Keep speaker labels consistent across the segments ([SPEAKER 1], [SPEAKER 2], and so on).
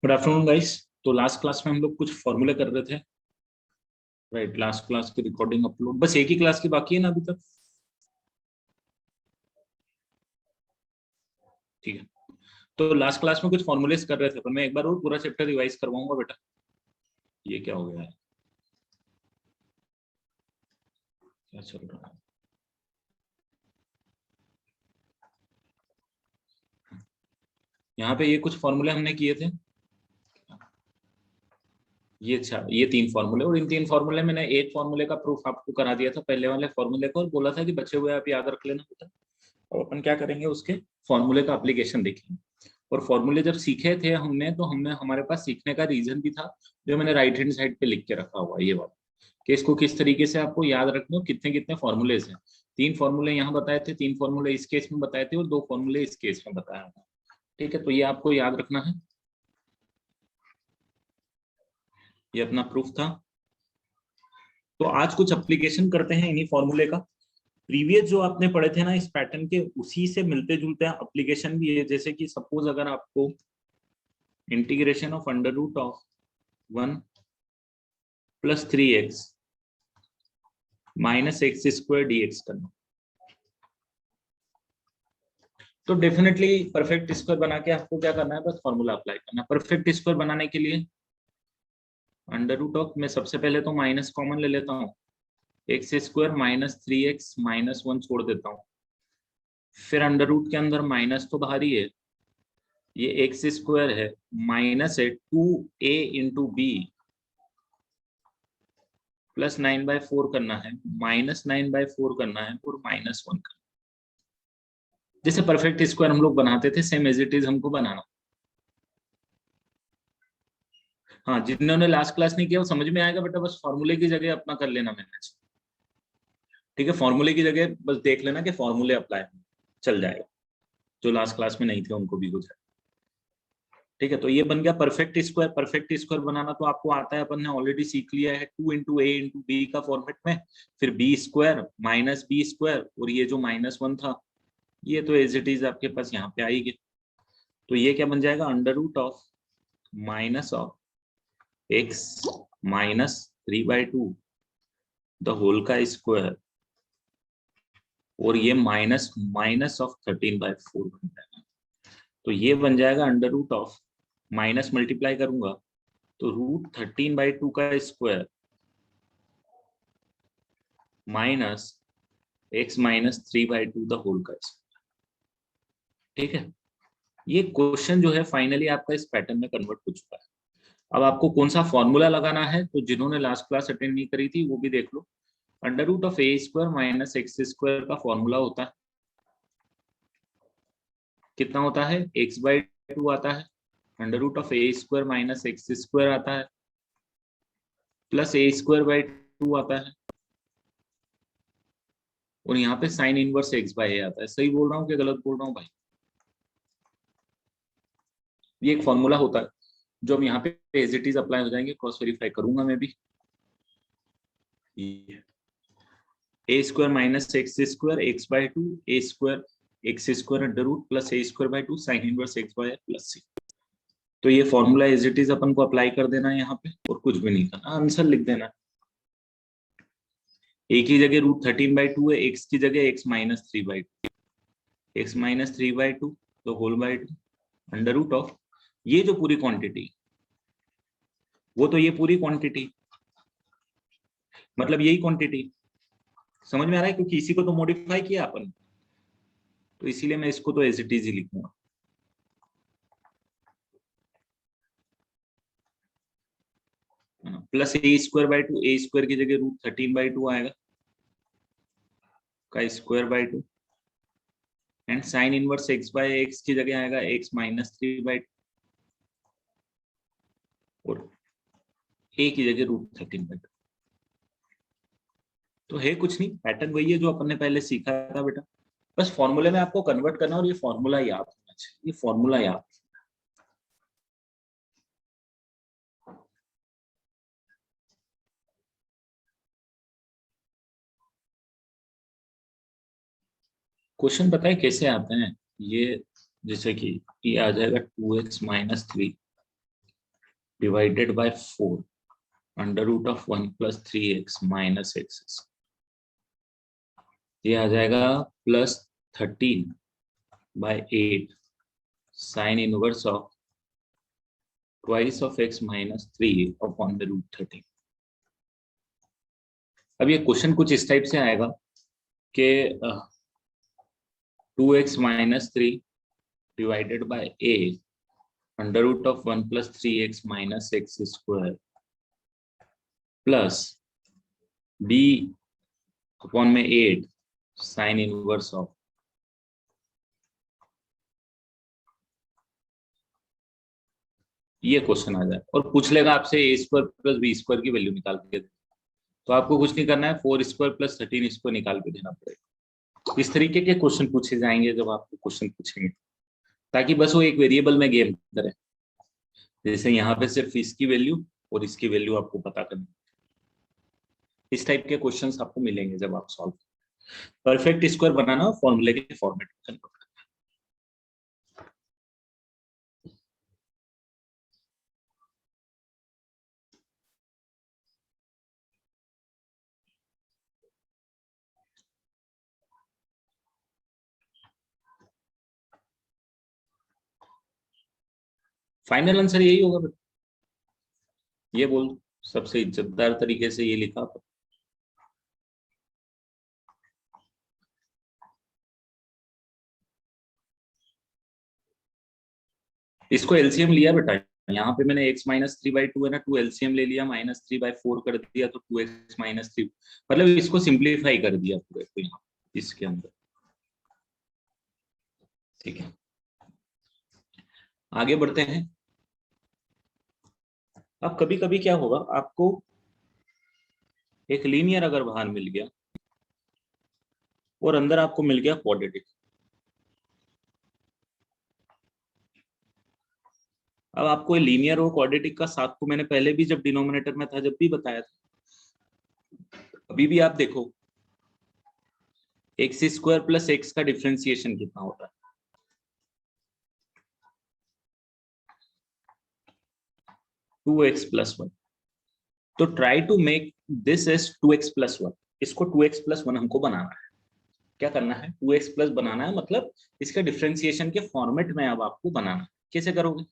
[SPEAKER 1] Good afternoon guys. तो last class में हम लोग कुछ फॉर्मूले कर रहे थे, राइट। लास्ट क्लास की रिकॉर्डिंग अपलोड बस एक ही क्लास की बाकी है ना अभी तक, ठीक है। तो लास्ट क्लास में कुछ फॉर्मूलेस कर रहे थे, पर मैं एक बार और पूरा चैप्टर रिवाइज करवाऊंगा बेटा। ये क्या हो गया है, क्या चल रहा है? यहाँ पे ये कुछ फॉर्मूले हमने किए थे, ये अच्छा, ये 3 फॉर्मूले, और इन 3 फॉर्मूले में मैंने एक फॉर्मूले का प्रूफ आपको करा दिया था पहले वाले फॉर्मूले को, और बोला था कि बचे हुए आप याद रख लेना बेटा। और अपन क्या करेंगे, उसके फॉर्मूले का एप्लीकेशन देखेंगे। और फॉर्मूले जब सीखे थे हमने, तो हमने हमारे पास सीखने का रीजन भी था, जो मैंने राइट हैंड साइड पे लिख के रखा हुआ है, ये वाला, कि इसको किस तरीके से आपको याद रखना हो, कितने कितने फॉर्मूलेज हैं। 3 फॉर्मूले यहाँ बताए थे, 3 फॉर्मूले इस केस में बताए थे, और 2 फॉर्मूले इस केस में बताया था, ठीक है। तो ये आपको याद रखना है, ये अपना प्रूफ था। तो आज कुछ एप्लीकेशन करते हैं इन्हीं फॉर्मूले का। प्रीवियस जो आपने पढ़े थे ना इस पैटर्न के, उसी से मिलते जुलते हैं एप्लीकेशन भी है। जैसे कि सपोज अगर आपको integration of under root of 1 + 3x - x² dx करना, तो डेफिनेटली परफेक्ट स्क्वायर बना के आपको क्या करना है, बस फॉर्मूला अप्लाई करना है। परफेक्ट स्क्वायर बनाने के लिए अंडर रूट ऑफ, मैं सबसे पहले तो माइनस कॉमन ले लेता हूँ, x² - 3x - 1 छोड़ देता हूँ। फिर अंडर रूट के अंदर माइनस तो बाहर ही है, ये x² है, माइनस है 2a × b + 9/4 करना है, -9/4 करना है, और -1 करना है। जैसे परफेक्ट स्क्वायर हम लोग बनाते थे, सेम एज इट इज हमको बनाना। हाँ, जिन्होंने लास्ट क्लास नहीं किया वो समझ में आएगा बेटा, बस फॉर्मूले की जगह अपना कर लेना मैनेज, ठीक है। फॉर्मूले की जगह बस देख लेना कि फॉर्मूले अप्लाई चल जाएगा, जो लास्ट क्लास में नहीं थे उनको भी हो जाए, ठीक है। तो ये बन गया परफेक्ट स्क्वायर। परफेक्ट स्क्वायर बनाना तो आपको आता है, अपन ने ऑलरेडी सीख लिया है, 2 × a × b का फॉर्मेट में, फिर b² - b², और ये जो -1 था, ये तो एज इट इज आपके पास यहाँ पे आएगी। तो ये क्या बन जाएगा, under root of minus of x - 3/2 the whole का स्क्वायर, और ये माइनस ऑफ 13/4 बन जाएगा। तो ये बन जाएगा under root of, minus multiply करूंगा तो √13/2 का square minus x - 3/2 the whole का स्क्वायर, ठीक है। ये क्वेश्चन जो है फाइनली आपका इस पैटर्न में कन्वर्ट हो चुका है। अब आपको कौन सा फॉर्मूला लगाना है, तो जिन्होंने लास्ट क्लास अटेंड नहीं करी थी वो भी देख लो। Under root of a² - x² का फॉर्मूला होता है, कितना होता है, x/2 आता है, under root of a² - x² आता है, प्लस a²/2 आता है, और यहाँ पे साइन इनवर्स x/a आता है। सही बोल रहा हूँ कि गलत बोल रहा हूँ भाई? ये एक फॉर्मूला होता है जो हम यहाँ पे एज इट इज अप्लाई हो जाएंगे, क्रॉस वेरीफाई करूंगा मैं भी। a² - x² x/2 a² x² under root plus a²/2 sine inverse x/a plus c। तो ये फॉर्मूला एज इट इज अपन को अप्लाई कर देना है यहाँ पे, और कुछ भी नहीं करना, आंसर लिख देना। a की जगह √13/2 है, x की जगह x - 3/2, x - 3/2 तो whole by 2 under root of, ये जो पूरी क्वांटिटी, वो तो ये पूरी क्वांटिटी, मतलब यही क्वांटिटी, समझ में आ रहा है? क्योंकि इसी को तो मॉडिफाई किया अपन, तो इसीलिए मैं इसको तो एज इट इज ही लिखूंगा। प्लस a²/2, a² की जगह √13/2 आएगा का स्क्वायर/2, एंड साइन इनवर्स x/x की जगह आएगा x - 3/2, और a की जगह √13/2। तो है कुछ नहीं, पैटर्न वही है जो अपन ने पहले सीखा था बेटा, बस फॉर्मूले में आपको कन्वर्ट करना, और ये फॉर्मूला याद होना चाहिए, ये फॉर्मूला याद। क्वेश्चन पता है कैसे आते हैं ये, जैसे कि ये आ जाएगा 2x - 3 divided by 4 under root of 1 + 3x - x, ये आ जाएगा +13/8 sine inverse of twice of x - 3 upon the root 13। अब ये क्वेश्चन कुछ इस टाइप से आएगा कि 2x - 3 divided by a under root of 1 + 3x - x square plus b upon में 8 साइन इनवर्स ऑफ, ये क्वेश्चन आ जाए और पूछ लेगा आपसे a² + b² की वैल्यू निकाल के दे, तो आपको कुछ नहीं करना है, 4² + 13 निकाल के देना पड़ेगा। इस तरीके के क्वेश्चन पूछे जाएंगे जब आपको क्वेश्चन पूछेंगे, ताकि बस वो एक वेरिएबल में गेम करे। जैसे यहाँ पे सिर्फ इसकी वैल्यू और इसकी वैल्यू आपको पता करनी, इस टाइप के क्वेश्चंस आपको मिलेंगे जब आप सॉल्व। परफेक्ट स्क्वायर बनाना फॉर्मूले के फॉर्मेट में कन्वर्ट करना। फाइनल आंसर यही होगा, ये बोल सबसे इज्जतदार तरीके से ये लिखा। इसको एलसीएम लिया बेटा, यहाँ पे मैंने x - 3/2 है ना, 2 एलसीएम ले लिया, -3/4 कर दिया तो 2x - 3, मतलब इसको सिंप्लीफाई कर दिया पूरे को यहाँ इसके अंदर। ठीक है, आगे बढ़ते हैं। अब कभी कभी क्या होगा, आपको एक लीनियर अगर बाहर मिल गया और अंदर आपको मिल गया क्वाड्रेटिक, अब आपको लीनियर और क्वाड्रेटिक का साथ को मैंने पहले भी जब डिनोमिनेटर में था जब भी बताया था, अभी भी आप देखो x² + x का डिफरेंशिएशन कितना होता है, टू एक्स प्लस 1। तो try to make this as 2x + 1, इसको 2x + 1 हमको बनाना है। क्या करना है, 2x प्लस बनाना है, मतलब इसका डिफरेंशिएशन के फॉर्मेट में अब आपको बनाना है। कैसे करोगे,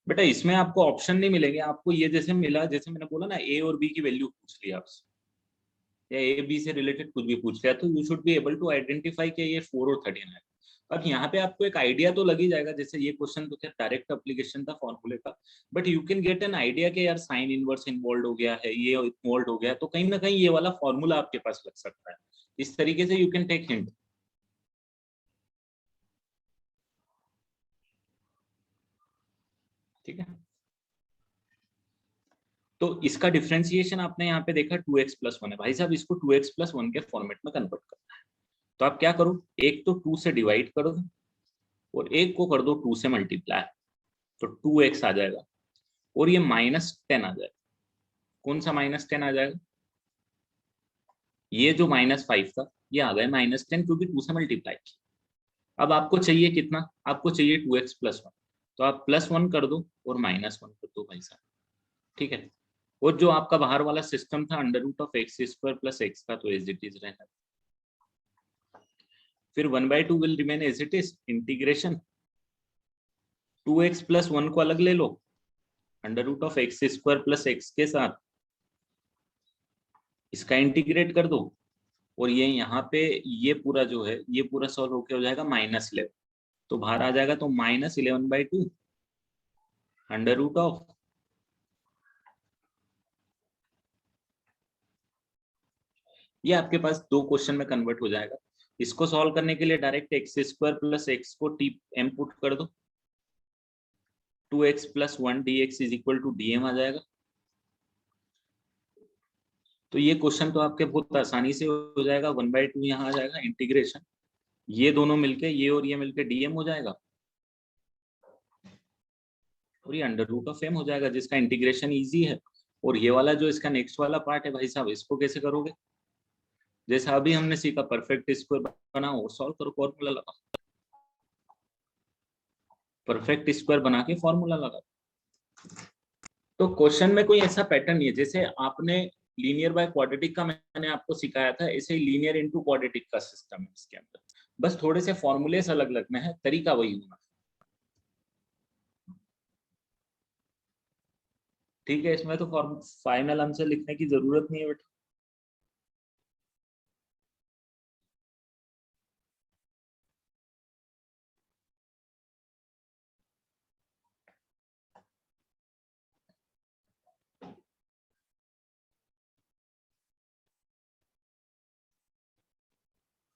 [SPEAKER 1] बेटा इसमें आपको ऑप्शन नहीं मिलेंगे, आपको ये जैसे मिला, जैसे मैंने बोला ना a और b की वैल्यू पूछ लिया आपसे, या a b से रिलेटेड कुछ भी पूछ लिया, तो you should be able to identify कि ये 4 और 13 है। अब यहाँ पे आपको एक आइडिया तो लग ही जाएगा, जैसे ये क्वेश्चन तो क्या डायरेक्ट एप्लीकेशन था फॉर्मूले का, but you can get an idea कि यार साइन इनवर्स इन्वॉल्व हो गया है, ये इन्वॉल्व हो गया, तो कहीं ना कहीं ये वाला फॉर्मूला आपके पास लग सकता है। इस तरीके से यू कैन टेक हिंट। ठीक है, तो इसका डिफरेंशिएशन आपने यहाँ पे देखा 2x + 1 है, भाई साहब इसको 2x + 1 के फॉर्मेट में कन्वर्ट करना है। तो आप क्या करो, एक तो 2 से डिवाइड कर दो और एक को कर दो 2 से मल्टीप्लाई, तो 2x आ जाएगा और ये -10 आ जाएगा। कौन सा -10 आ जाएगा, ये जो -5 था ये आ गया -10, क्योंकि 2 से मल्टीप्लाई किया। अब आपको चाहिए कितना, आपको चाहिए 2x + 1, तो आप +1 कर दो और -1 कर दो भाई साहब। ठीक है, और जो आपका बाहर वाला सिस्टम था under root of x² + x का, तो एज इट इज रहना। फिर 1/2 will remain as it is, integration 2x + 1 को अलग ले लो, under root of x² + x के साथ इसका इंटीग्रेट कर दो, और ये यहाँ पे ये पूरा जो है ये पूरा सॉल्व होके हो जाएगा -11, तो बाहर आ जाएगा, तो -11/2 अंडर रूट ऑफ, ये आपके पास दो क्वेश्चन में कन्वर्ट हो जाएगा। इसको सॉल्व करने के लिए डायरेक्ट x² + x को m पुट कर दो, 2x + 1 dx = dm आ जाएगा। तो ये क्वेश्चन तो आपके बहुत आसानी से हो जाएगा, 1/2 यहाँ आ जाएगा, इंटीग्रेशन ये दोनों मिलके, ये और ये मिलके dm हो जाएगा, और ये अंडर रूट ऑफ m हो जाएगा, जिसका इंटीग्रेशन इजी है। और ये वाला जो इसका नेक्स्ट वाला पार्ट है भाई साहब, इसको कैसे करोगे, जैसा अभी हमने सीखा परफेक्ट स्क्वायर बनाओ, सॉल्व करो, फॉर्मूला लगाओ, परफेक्ट स्क्वायर बना के फॉर्मूला लगाओ। तो क्वेश्चन में कोई ऐसा पैटर्न नहीं है, जैसे आपने लीनियर बाय क्वाड्रेटिक का मैंने आपको सिखाया था, ऐसे ही लीनियर इनटू क्वाड्रेटिक का सिस्टम है इसके अंदर, बस थोड़े से फॉर्मूलेस अलग लगना है, तरीका वही होना। ठीक है, इसमें तो फाइनल आंसर लिखने की जरूरत नहीं है बेटा।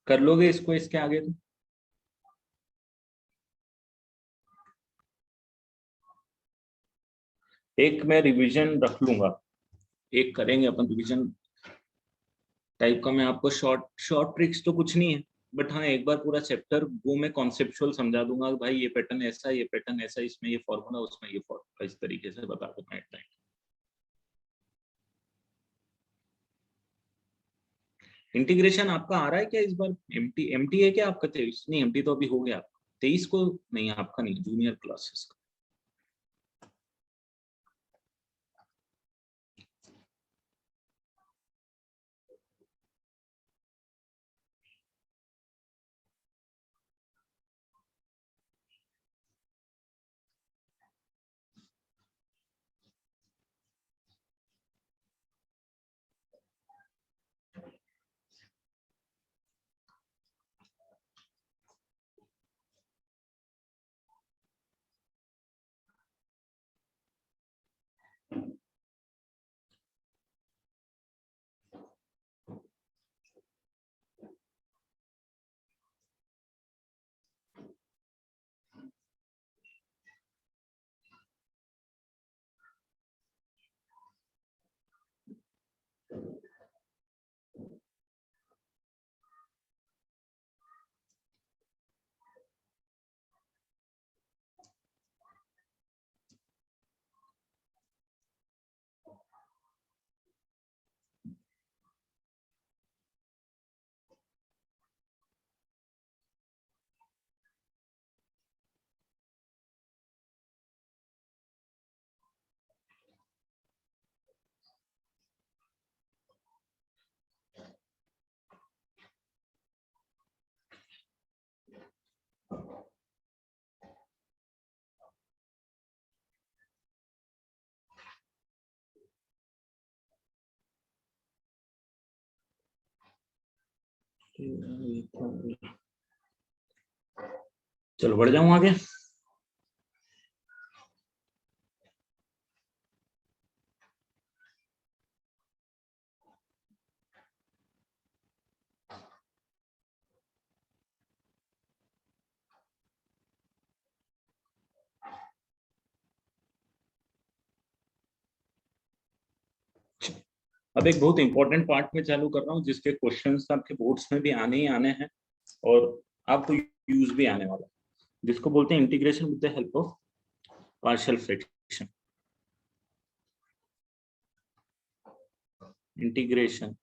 [SPEAKER 1] कर लोगे इसको इसके आगे तो? एक मैं रिवीजन रख लूंगा, एक करेंगे अपन रिवीजन टाइप का। मैं आपको शॉर्ट शॉर्ट ट्रिक्स तो कुछ नहीं है, बट हाँ एक बार पूरा चैप्टर वो मैं कॉन्सेप्चुअल समझा दूंगा, भाई ये पैटर्न ऐसा, ये पैटर्न ऐसा, इसमें ये फॉर्मूला, उसमें ये फॉर्मूला, इस तरीके से बता दूंगा एट टाइम। इंटीग्रेशन आपका आ रहा है क्या इस बार? एमटी है क्या आपका? 23 नहीं, एमटी तो अभी हो गया आपका 23 को, नहीं आपका नहीं, जूनियर क्लासेस का। चलो बढ़ जाऊं आगे। अब एक बहुत इंपॉर्टेंट पार्ट में चालू कर रहा हूँ, जिसके क्वेश्चंस आपके बोर्ड्स में भी आने ही आने हैं और आपको यूज भी आने वाला है, जिसको बोलते हैं integration with the help of partial fraction. Integration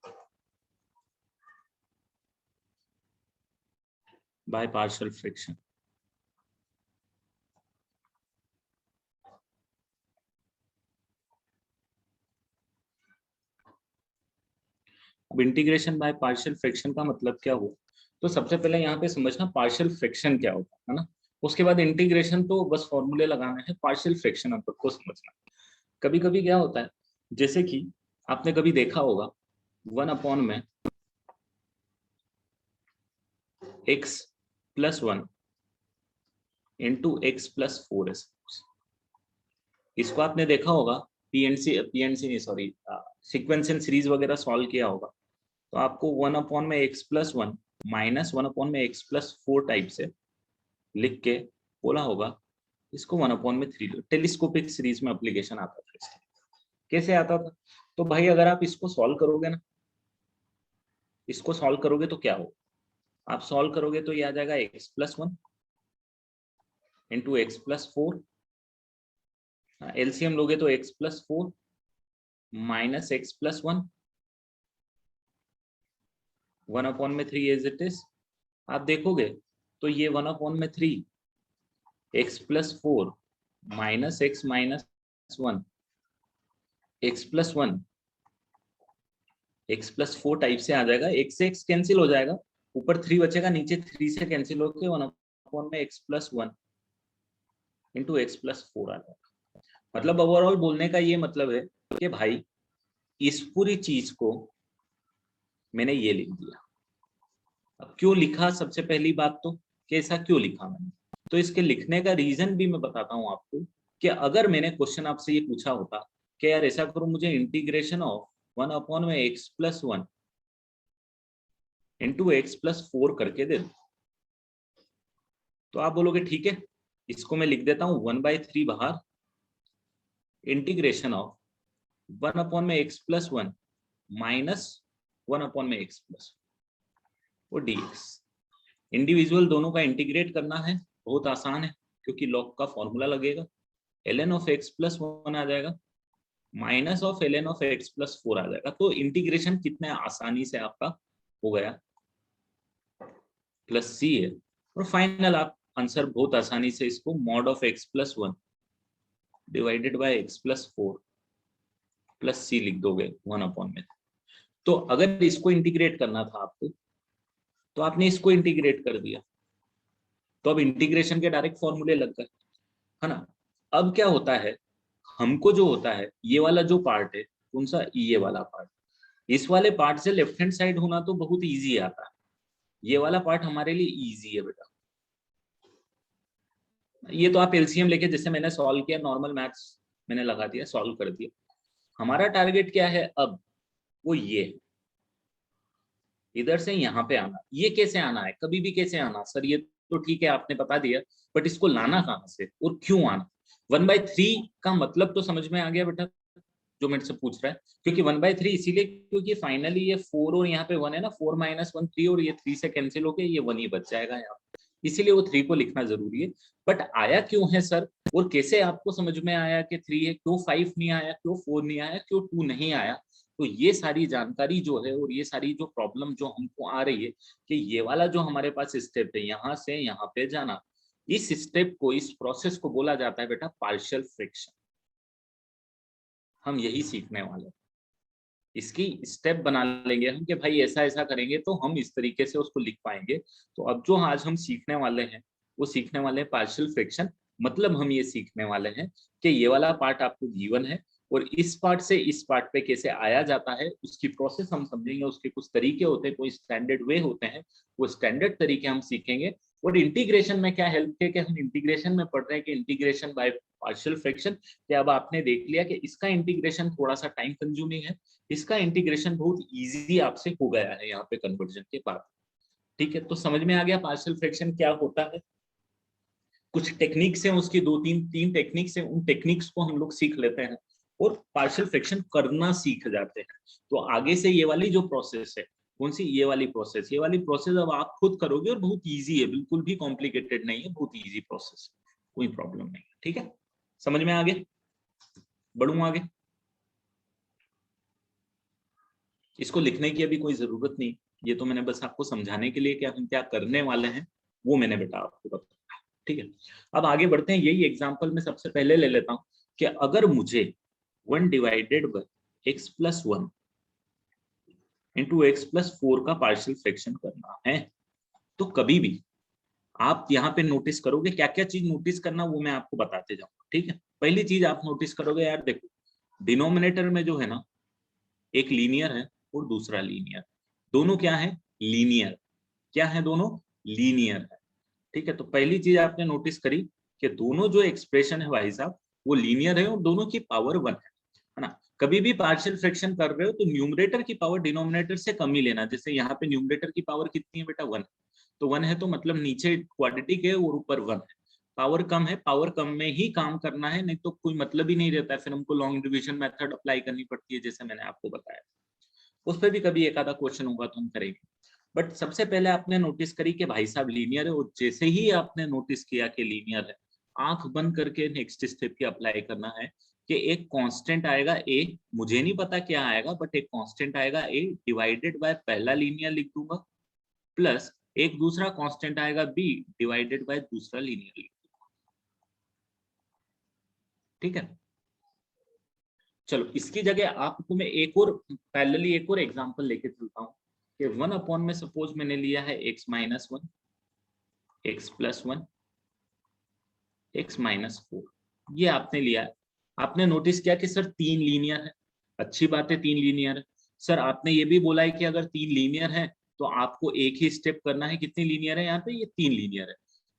[SPEAKER 1] by partial fraction. अब इंटीग्रेशन बाय पार्शियल फ्रैक्शन का मतलब क्या हुआ? तो सबसे पहले यहाँ पे समझना पार्शियल फ्रैक्शन क्या होता है ना, उसके बाद इंटीग्रेशन तो बस फॉर्मूले लगाने हैं, पार्शियल फ्रैक्शन आपको समझना। कभी कभी क्या होता है, जैसे कि आपने कभी देखा होगा 1 में x+1 इंटू x+4 है। इसको आपने देखा होगा पीएनसी नहीं, सॉरी, सीक्वेंस एंड सीरीज वगैरह सॉल्व किया होगा, तो आपको 1 में x+1 -1 में x+4 टाइप से लिख के बोला होगा, इसको 1/3 टेलीस्कोपिक सीरीज में एप्लीकेशन आता था इसका। कैसे आता था? तो भाई अगर आप इसको सॉल्व करोगे ना, इसको सॉल्व करोगे तो क्या हो, आप सॉल्व करोगे तो ये आ जाएगा x+1 इंटू x+4, एलसीएम लोगे तो x+4 -x+1 1/3 as it is. आप देखोगे तो ये 1/3 x + 4 - x - 1 x + 1 x + 4 type से आ जाएगा। x से x कैंसिल हो जाएगा, ऊपर 3 बचेगा, नीचे 3 से कैंसिल होकर 1/x + 1 इंटू x + 4 आ जाएगा। मतलब ओवरऑल बोलने का ये मतलब है कि भाई इस पूरी चीज को मैंने ये लिख दिया। अब क्यों लिखा, सबसे पहली बात तो कि ऐसा क्यों लिखा मैंने, तो इसके लिखने का रीजन भी मैं बताता हूँ आपको कि अगर मैंने क्वेश्चन आपसे ये पूछा होता कि यार ऐसा करो, मुझे integration of 1/x + 1 into x + 4 करके दे दो, तो आप बोलोगे ठीक है, इसको मैं लिख देता हूँ 1/3 बाहर integration of 1/x + 1 minus 1/x + वो dx। इंडिविजुअल दोनों का इंटीग्रेट करना है, बहुत आसान है, क्योंकि लॉग का फॉर्मूला लगेगा। ln of x + 1 आ जाएगा minus of ln of x + 4 आ जाएगा। तो इंटीग्रेशन कितने आसानी से आपका हो गया, प्लस c है, और फाइनल आप आंसर बहुत आसानी से इसको mod of x + 1 divided by x + 4 plus c लिख दोगे 1/में। तो अगर इसको इंटीग्रेट करना था आपको, तो आपने इसको इंटीग्रेट कर दिया, तो अब इंटीग्रेशन के डायरेक्ट फॉर्मूले लग गए, है ना। अब क्या होता है, हमको जो होता है ये वाला जो पार्ट है, कौन सा, ये वाला पार्ट, इस वाले पार्ट से लेफ्ट हैंड साइड होना तो बहुत इजी आता है, ये वाला पार्ट हमारे लिए इजी है बेटा। ये तो आप एलसीएम लेके, जैसे मैंने सॉल्व किया, नॉर्मल मैथ्स मैंने लगा दिया, सॉल्व कर दिया। हमारा टारगेट क्या है अब, वो ये इधर से यहाँ पे आना। ये कैसे आना है, कभी भी कैसे आना सर, ये तो ठीक है आपने बता दिया, बट इसको लाना कहाँ से और क्यों आना। 1/3 का मतलब तो समझ में आ गया बेटा, जो मेरे से पूछ रहा है, क्योंकि 1/3 इसीलिए क्योंकि फाइनली ये 4 और यहाँ पे 1 है ना, 4 - 1 3, और ये 3 से कैंसिल होके ये 1 ही बच जाएगा यहाँ, इसीलिए वो 3 को लिखना जरूरी है। बट आया क्यों है सर, और कैसे आपको समझ में आया कि 3 है, क्यों 5 नहीं आया, क्यों 4 नहीं आया, क्यों 2 नहीं आया, तो ये सारी जानकारी जो है और ये सारी जो प्रॉब्लम जो हमको आ रही है कि ये वाला जो हमारे पास स्टेप है, यहाँ से यहाँ पे जाना, इस स्टेप को, इस प्रोसेस को बोला जाता है बेटा पार्शियल फ्रैक्शन। हम यही सीखने वाले हैं, इसकी स्टेप बना लेंगे हम कि भाई ऐसा ऐसा करेंगे तो हम इस तरीके से उसको लिख पाएंगे। तो अब जो आज हम सीखने वाले हैं, वो सीखने वाले हैं पार्शियल फ्रैक्शन। मतलब हम ये सीखने वाले हैं कि ये वाला पार्ट आपको गिवन है, और इस पार्ट से इस पार्ट पे कैसे आया जाता है, उसकी प्रोसेस हम समझेंगे, उसके कुछ तरीके होते हैं, कोई स्टैंडर्ड वे होते हैं, वो स्टैंडर्ड तरीके हम सीखेंगे। और इंटीग्रेशन में क्या हेल्प है कि हम इंटीग्रेशन में पढ़ रहे हैं कि इंटीग्रेशन बाय पार्शियल फ्रैक्शन, कि अब आपने देख लिया कि इसका इंटीग्रेशन थोड़ा सा टाइम कंज्यूमिंग है, इसका इंटीग्रेशन बहुत इजी आपसे हो गया है यहाँ पे कन्वर्जन के बाद। ठीक है, तो समझ में आ गया पार्शियल फ्रैक्शन क्या होता है। कुछ टेक्निक्स हैं उसकी, दो तीन टेक्निक्स हैं, उन टेक्निक्स को हम लोग सीख लेते हैं और पार्शियल फ्रैक्शन करना सीख जाते हैं। तो आगे से ये वाली जो प्रोसेस है, कौन सी, ये वाली प्रोसेस, ये वाली प्रोसेस अब आप खुद करोगे और बहुत इजी है, बिल्कुल भी कॉम्प्लिकेटेड नहीं है, बहुत इजी प्रोसेस, कोई प्रॉब्लम नहीं है। ठीक है, समझ में आ गया, बढ़ूं आगे। इसको लिखने की अभी कोई जरूरत नहीं, ये तो मैंने बस आपको समझाने के लिए कि हम क्या करने वाले हैं वो मैंने बेटा आपको बताया। ठीक है, अब आगे बढ़ते हैं। यही एग्जांपल मैं सबसे पहले ले लेता हूं कि अगर मुझे 1/x + 1 इंटू x + 4 का पार्शियल फ्रैक्शन करना है, तो कभी भी आप यहाँ पे नोटिस करोगे, क्या क्या चीज नोटिस करना वो मैं आपको बताते जाऊंगा। ठीक है, पहली चीज आप नोटिस करोगे, यार देखो डिनोमिनेटर में जो है ना, एक लीनियर है और दूसरा लीनियर, दोनों क्या है, लीनियर। क्या है, दोनों लीनियर है। ठीक है, तो पहली चीज आपने नोटिस करी कि दोनों जो एक्सप्रेशन है भाई साहब, वो लीनियर है और दोनों की पावर 1 है ना। कभी भी पार्शियल फ्रैक्शन कर रहे हो तो न्यूमरेटर की पावर डिनोमिनेटर से कम ही लेना। जैसे यहाँ पे न्यूमरेटर की पावर कितनी है बेटा, 1, तो 1 है, तो मतलब नीचे क्वाड्रेटिक है और ऊपर 1 है, पावर कम है, पावर कम में ही काम करना है, नहीं तो कोई मतलब ही नहीं रहता है, फिर हमको लॉन्ग डिवीजन मेथड अप्लाई करनी पड़ती है, जैसे मैंने आपको बताया। उस पर भी कभी एक आधा क्वेश्चन होगा तो हम करेंगे। बट सबसे पहले आपने नोटिस करी कि भाई साहब लीनियर है, और जैसे ही आपने नोटिस किया कि लीनियर है, आंख बंद करके नेक्स्ट स्टेप की अप्लाई करना है कि एक कांस्टेंट आएगा ए, मुझे नहीं पता क्या आएगा, बट एक कांस्टेंट आएगा ए, डिवाइडेड बाय पहला लीनियर लिख दूंगा प्लस एक दूसरा कांस्टेंट आएगा b डिवाइडेड बाय दूसरा लीनियर। ठीक है, चलो इसकी जगह आपको मैं एक और पैरेलली एक और एग्जांपल लेके चलता हूँ कि 1 में सपोज मैंने लिया है x-1, x+1, x-4, ये आपने लिया है। आपने नोटिस किया कि सर 3 लीनियर है, अच्छी बात है 3 लीनियर है। सर आपने ये भी बोला है कि अगर 3 लीनियर है तो आपको एक ही स्टेप करना है, कितनी लीनियर है यहाँ पे, ये 3 लीनियर है।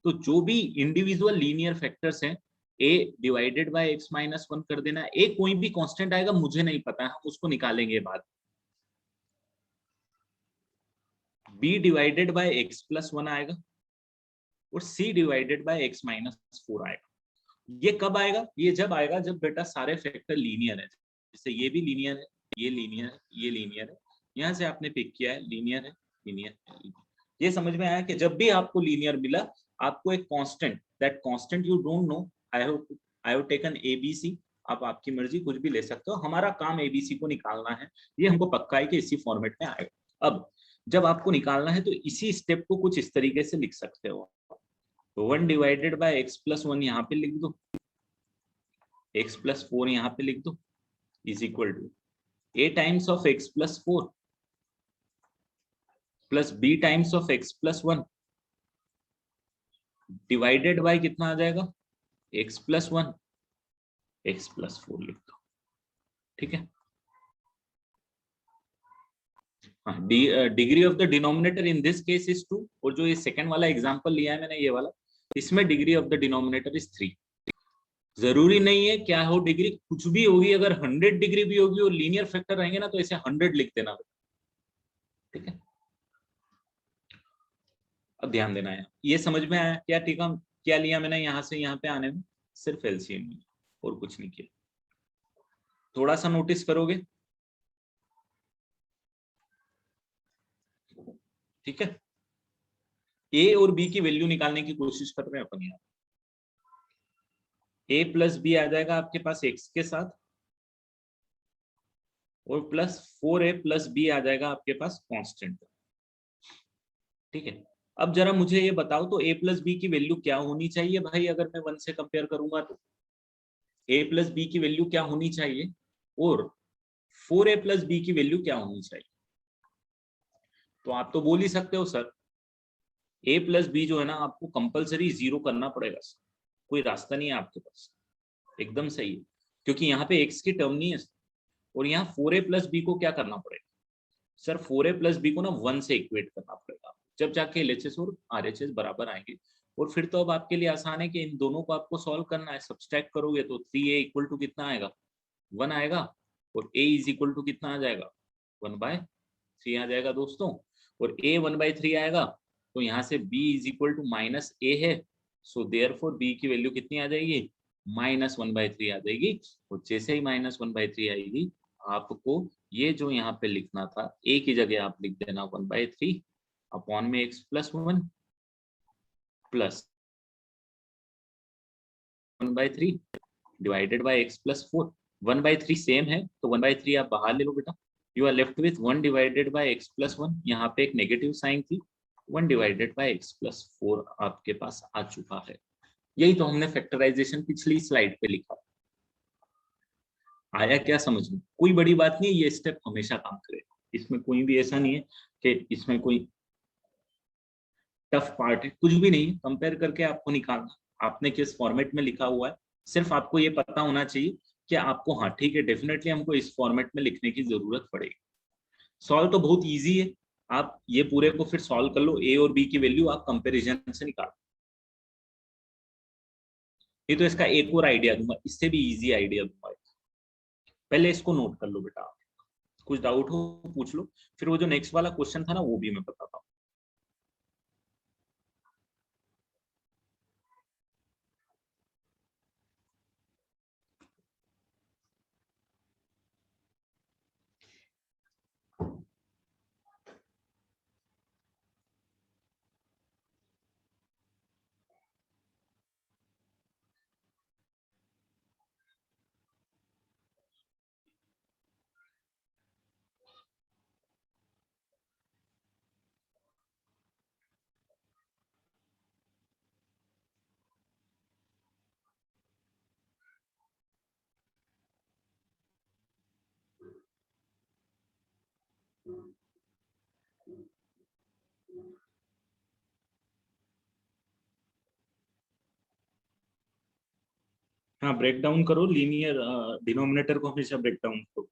[SPEAKER 1] तो जो भी इंडिविजुअल लीनियर फैक्टर्स हैं a डिवाइडेड बाय x-1 कर देना। a कोई भी कांस्टेंट आएगा मुझे नहीं पता, हम उसको निकालेंगे बाद। b डिवाइडेड बाय x+1 आएगा और c डिवाइडेड बाय x-4 आएगा। ये कब आएगा, ये जब आएगा जब बेटा सारे फैक्टर लीनियर है। जैसे ये भी लीनियर है, ये लीनियर है, ये लीनियर है, यहाँ से आपने पिक किया है लीनियर है, लीनियर है। ये समझ में आया कि जब भी आपको लीनियर मिला, आपको एक constant, that constant you don't know, I have taken ABC, आप आपकी मर्जी कुछ भी ले सकते हो, हमारा काम एबीसी को निकालना है। ये हमको पक्का है कि इसी फॉर्मेट में आएगा। अब जब आपको निकालना है तो इसी स्टेप को कुछ इस तरीके से लिख सकते हो। तो 1 डिवाइडेड बाय x+1 यहाँ पे लिख दो, x+4 यहाँ पे लिख दो, is equal to a times of x+4 plus b times of x+1 divided by कितना आ जाएगा, x+1, x+4 लिख दो। ठीक है, degree of the denominator in this case is 2, और जो ये सेकंड वाला एग्जांपल लिया है मैंने ये वाला, इसमें degree of the denominator is 3। जरूरी नहीं है क्या हो डिग्री, कुछ भी होगी, अगर 100 डिग्री भी होगी और लीनियर फैक्टर रहेंगे ना तो इसे 100 लिख देना। ठीक है, अब ध्यान देना है, ये समझ में आया क्या? ठीक है, क्या लिया मैंने यहाँ से यहाँ पे आने में, सिर्फ एलसीएम लिया और कुछ नहीं किया। थोड़ा सा नोटिस करोगे? ठीक है, ए और बी की वैल्यू निकालने की कोशिश कर रहे हैं अपन यहाँ। ए प्लस बी आ जाएगा आपके पास एक्स के साथ, और प्लस 4a प्लस बी आ जाएगा आपके पास कांस्टेंट। ठीक है, अब जरा मुझे ये बताओ तो a प्लस बी की वैल्यू क्या होनी चाहिए भाई, अगर मैं 1 से कंपेयर करूंगा तो a प्लस बी की वैल्यू क्या होनी चाहिए, और 4a प्लस बी की वैल्यू क्या होनी चाहिए? तो आप तो बोल ही सकते हो सर a प्लस बी जो है ना आपको कंपलसरी 0 करना पड़ेगा, कोई रास्ता नहीं है आपके पास। एकदम सही है, क्योंकि यहाँ पे x की टर्म नहीं है, और यहाँ 4a प्लस बी को क्या करना पड़ेगा सर, 4a प्लस बी को ना 1 से इक्वेट करना पड़ेगा, जब जाके LHS और RHS बराबर आएंगे। और फिर तो अब आपके लिए आसान है कि इन दोनों को आपको सॉल्व करना है। सब्सट्रैक्ट करोगे तो 3a इक्वल टू कितना आएगा, 1 आएगा, और a इज इक्वल टू कितना आ जाएगा, 1/3 आ जाएगा दोस्तों। और a 1/3 आएगा तो यहाँ से b is equal to -a है, सो देयरफॉर b की वैल्यू कितनी आ जाएगी, -1/3 आ जाएगी। और जैसे ही -1/3 आएगी, आपको ये जो यहाँ पे लिखना था a की जगह आप लिख देना 1/3 अपॉन में x+1 plus 1/3 divided by x+4। 1/3 same है तो 1/3 आप बाहर ले लो बेटा, you are left with 1 divided by x+1, यहाँ पे एक नेगेटिव साइन थी, 1 डिवाइडेड बाय x+4 आपके पास आ चुका है। यही तो हमने फैक्टराइजेशन पिछली स्लाइड पे लिखा। आया क्या समझ में? कोई बड़ी बात नहीं, ये स्टेप हमेशा काम करेगा, इसमें कोई भी ऐसा नहीं है कि इसमें कोई टफ पार्ट है, कुछ भी नहीं। कंपेयर करके आपको निकालना, आपने किस फॉर्मेट में लिखा हुआ है, सिर्फ आपको ये पता होना चाहिए कि आपको, हाँ ठीक है डेफिनेटली हमको इस फॉर्मेट में लिखने की जरूरत पड़ेगी। सॉल्व तो बहुत इजी है, आप ये पूरे को फिर सॉल्व कर लो, ए और बी की वैल्यू आप कंपेरिजन से निकालो। ये तो इसका एक और आइडिया दूंगा, इससे भी इजी आइडिया दूंगा, पहले इसको नोट कर लो बेटा। कुछ डाउट हो पूछ लो, फिर वो जो नेक्स्ट वाला क्वेश्चन था ना वो भी मैं बताता हूँ। हाँ ब्रेक डाउन करो, लीनियर डिनोमिनेटर को हमेशा ब्रेक डाउन करो।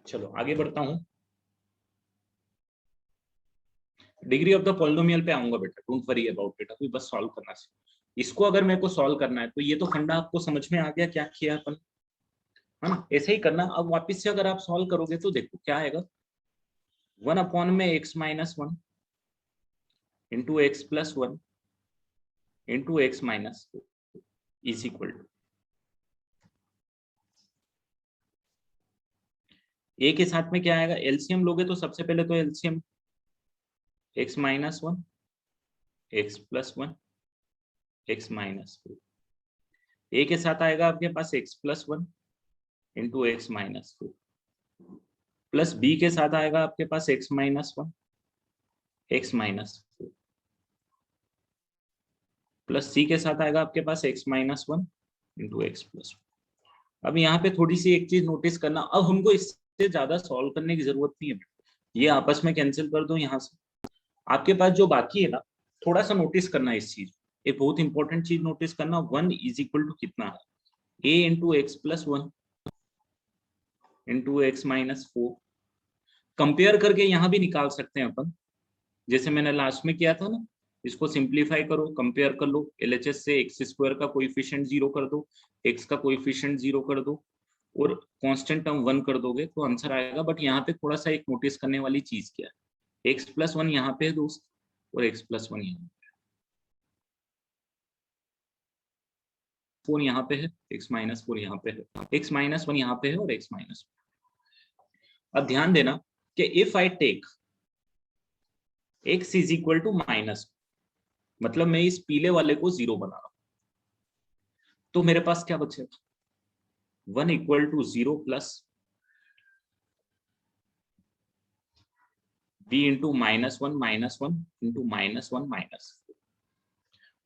[SPEAKER 1] चलो आगे बढ़ता हूँ। डिग्री ऑफ द पॉलिनोमियल पे आऊंगा बेटा, डोंट वरी अबाउट इट, अभी बस सॉल्व करना है इसको। अगर मेरे को सॉल्व करना है तो ये तो फंडा आपको समझ में आ गया क्या किया अपन, है ना? ऐसे ही करना। अब वापस से अगर आप सॉल्व करोगे तो देखो क्या आएगा, 1 में x minus 1 into x plus 1 into x minus is equal to, A के साथ में क्या आएगा, एलसीएम लोगे तो सबसे पहले तो LCM x minus 1 x plus 1 x minus 2, A के साथ आएगा आपके पास x plus 1 into x minus 2, plus B के साथ आएगा आपके पास x minus 1 x minus 4, plus C के साथ आएगा आपके पास x minus 1 into x plus 1। अब यहाँ पे थोड़ी सी एक चीज नोटिस करना, अब हमको इससे ज्यादा सॉल्व करने की जरूरत नहीं है, ये आपस में कैंसिल कर दो यहाँ से। आपके पास जो बाकी है ना, थोड़ा सा नोटिस करना इस चीज, एक बहुत इंपॉर्टेंट चीज नोटिस करना, 1 इज इक्वल टू कितना है, a into x plus 1 into x minus 4। Compare करके यहाँ भी निकाल सकते हैं अपन, जैसे मैंने लास्ट में किया था ना, इसको सिंप्लीफाई करो, कंपेयर कर लो, एलएचएस से एक्स स्क्वायर का कोएफिशिएंट 0 कर दो, एक्स का कोएफिशिएंट 0 कर दो और कांस्टेंट टर्म 1 कर दोगे तो आंसर आएगा। बट यहाँ पे थोड़ा सा एक नोटिस करने वाली चीज क्या है, एक्स प्लस 1 यहाँ पे है दोस्त और एक्स प्लस 1 यहाँ 4 यहाँ पे है, एक्स माइनस 4 यहाँ पे है, एक्स माइनस 1 यहाँ पे है और एक्स माइनस। अब ध्यान देना कि if I take x is equal to minus, मतलब मैं इस पीले वाले को 0 बना रहा हूं, तो मेरे पास क्या बचेगा, 1 equal to 0 plus b into minus one into -1 minus,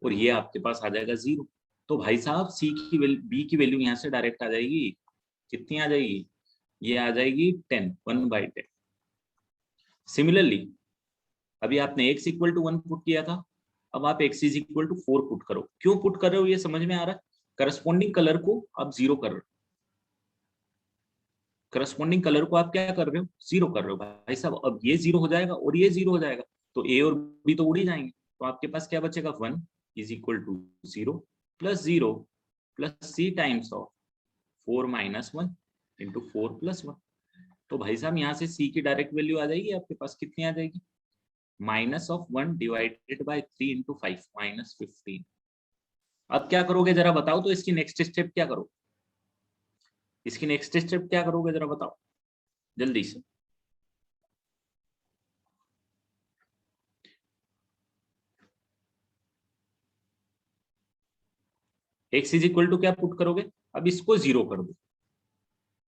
[SPEAKER 1] और ये आपके पास आ जाएगा 0। तो भाई साहब सी की बी की वैल्यू यहाँ से डायरेक्ट आ जाएगी, कितनी आ जाएगी, ये आ जाएगी 10, 1/10। सिमिलरली अभी आपने x इक्वल टू 1 पुट किया था, अब आप x is equal to 4 put करो। क्यों पुट कर रहे हो ये समझ में आ रहा है, करस्पॉन्डिंग कलर को आप 0 कर रहे हो, करस्पॉन्डिंग कलर को आप क्या कर रहे हो, 0 कर रहे हो भाई साहब। अब ये 0 हो जाएगा और ये 0 हो जाएगा, तो a और b तो उड़ ही जाएंगे, तो आपके पास क्या बचेगा, 1 is equal to 0 plus 0 plus c times of 4 minus 1 into 4 plus 1। तो भाई साहब यहाँ से c की डायरेक्ट वैल्यू आ जाएगी आपके पास, कितनी आ जाएगी, -1 डिवाइडेड बाय 3 इंटू 5 -15। अब क्या करोगे जरा बताओ, तो इसकी नेक्स्ट स्टेप क्या करो, इसकी नेक्स्ट स्टेप क्या करोगे जरा बताओ जल्दी से। x इज इक्वल टू क्या पुट करोगे, अब इसको 0 कर दो,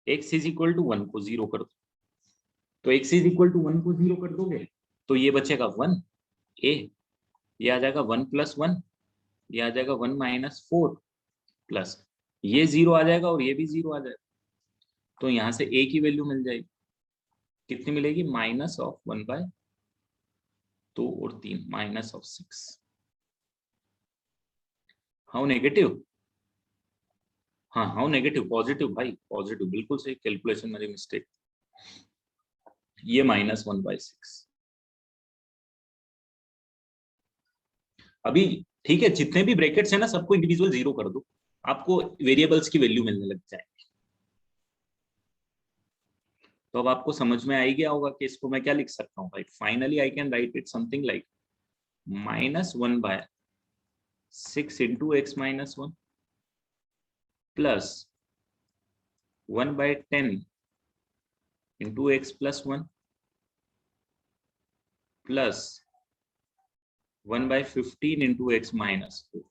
[SPEAKER 1] x इज इक्वल टू 1 को 0 कर दो, तो x इज इक्वल टू 1 को 0 कर दोगे तो ये बचेगा 1 a, ये आ जाएगा 1 प्लस 1 ये आ जाएगा 1 माइनस 4 प्लस ये 0 आ जाएगा और ये भी 0 आ जाएगा, तो यहाँ से a की वैल्यू मिल जाएगी, कितनी मिलेगी, -1/2 और 3 -6। हाउ नेगेटिव, हाँ हाउ नेगेटिव, पॉजिटिव भाई पॉजिटिव, बिल्कुल सही, कैलकुलेशन मेरी मिस्टेक, ये -1/6। अभी ठीक है, जितने भी ब्रैकेट्स है ना सबको इंडिविजुअल 0 कर दो, आपको वेरिएबल्स की वैल्यू मिलने लग जाएगी। तो अब आपको समझ में आ ही गया होगा कि इसको मैं क्या लिख सकता हूँ भाई, finally I can write it something like -1/6 into x minus 1 plus 1/10 into x plus 1 plus 1/15 into x minus 4।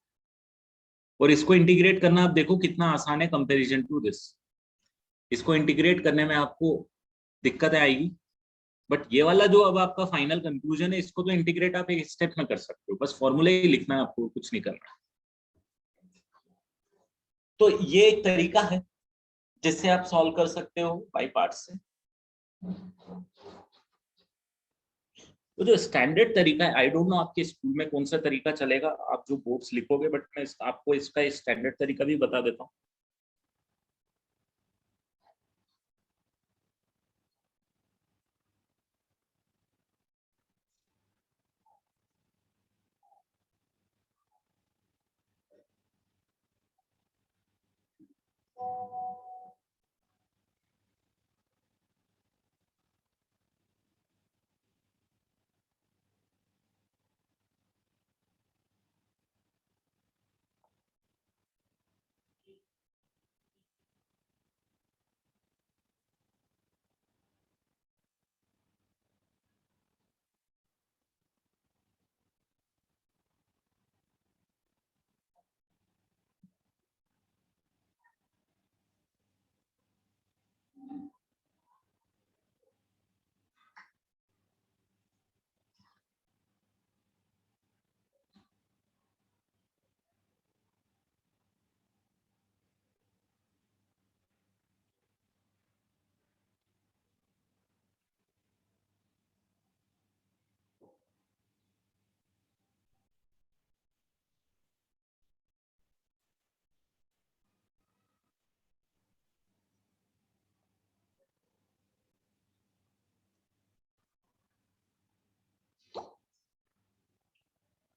[SPEAKER 1] और इसको इंटीग्रेट करना आप देखो कितना आसान है कंपेरिजन टू दिस। इसको इंटीग्रेट करने में आपको दिक्कत आएगी, बट ये वाला जो अब आपका फाइनल कंक्लूजन है, इसको तो इंटीग्रेट आप एक स्टेप में कर सकते हो, बस फॉर्मूले ही लिखना है आपको, कुछ नहीं करना। तो ये एक तरीका है जिससे आप सॉल्व कर सकते हो बाई पार्ट से। तो जो स्टैंडर्ड तरीका है, आई डोंट नो आपके स्कूल में कौन सा तरीका चलेगा, आप जो बोर्ड्स लिखोगे, बट मैं आपको इसका स्टैंडर्ड तरीका भी बता देता हूँ।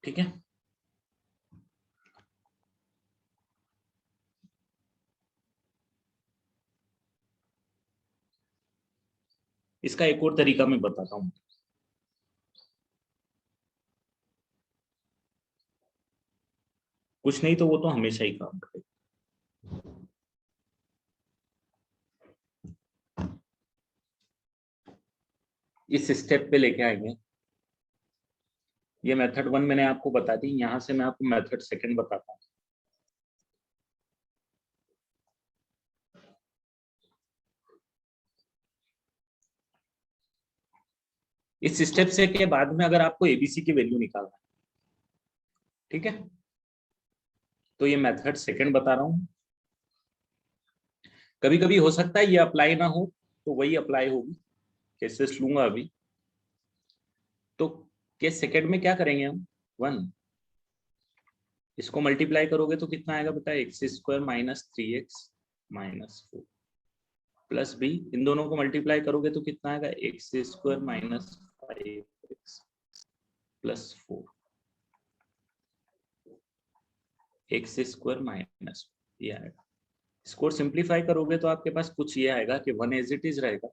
[SPEAKER 1] ठीक है, इसका एक और तरीका मैं बताता हूँ। कुछ नहीं तो वो तो हमेशा ही काम करेगा। इस स्टेप पे लेके आएंगे, ये मेथड 1 मैंने आपको बता दी, यहां से मैं आपको मेथड सेकंड बताता हूँ। इस स्टेप से के बाद में अगर आपको एबीसी की वैल्यू निकालना है, ठीक है, तो ये मेथड सेकंड बता रहा हूँ। कभी कभी हो सकता है ये अप्लाई ना हो, तो वही अप्लाई होगी, केसेस लूंगा अभी। तो केस सेकंड में क्या करेंगे हम, 1 इसको मल्टीप्लाई करोगे तो कितना आएगा बेटा, x² minus 3x minus 4 plus b, इन दोनों को मल्टीप्लाई करोगे तो कितना आएगा, x² minus 5x plus 4 x² minus, ये आएगा। इसको सिंप्लीफाई करोगे तो आपके पास कुछ ये आएगा कि 1 एज इट इज रहेगा,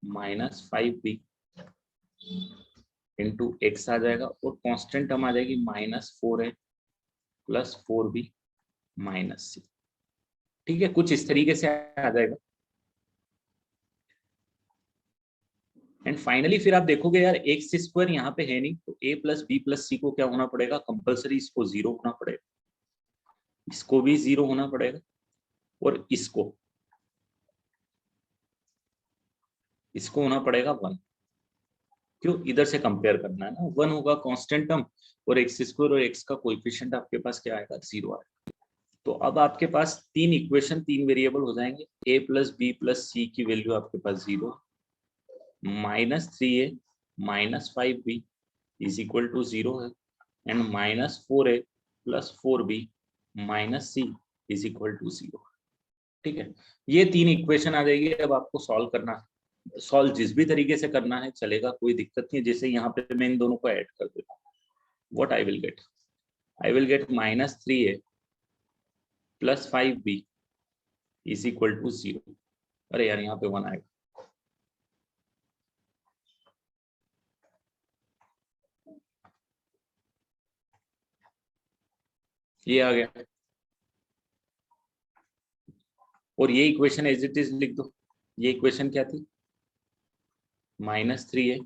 [SPEAKER 1] -5b इंटू एक्स आ जाएगा, और कांस्टेंट टर्म आ जाएगी -4a plus 4b minus c। ठीक है, कुछ इस तरीके से आ जाएगा। एंड फाइनली फिर आप देखोगे यार x² यहाँ पे है नहीं, तो a प्लस बी प्लस सी को क्या होना पड़ेगा, कंपलसरी इसको 0 होना पड़ेगा। इसको भी 0 होना पड़ेगा और इसको होना पड़ेगा 1। क्यों? इधर से कंपेयर करना है ना। 1 होगा कांस्टेंट टर्म और एक्स स्क्वायर और एक्स का कोएफिशिएंट आपके पास क्या आएगा? 0 आएगा। तो अब आपके पास 3 इक्वेशन 3 वेरिएबल हो जाएंगे। a plus B plus C की वैल्यू आपके पास 0, -3a minus 5b is equal to 0 है, and -4a plus 4b minus C is equal to 0। ठीक है, ये 3 इक्वेशन आ जाएगी। अब आपको सॉल्व करना है। सॉल्व जिस भी तरीके से करना है चलेगा, कोई दिक्कत नहीं है। जैसे यहाँ पे मैं इन दोनों को ऐड कर देता हूँ, what I will get? I will get -3a plus 5b is equal to 0। अरे यार, यहाँ पे 1 आएगा। ये आ गया, और ये इक्वेशन एज इट इज लिख दो। ये इक्वेशन क्या थी? -3a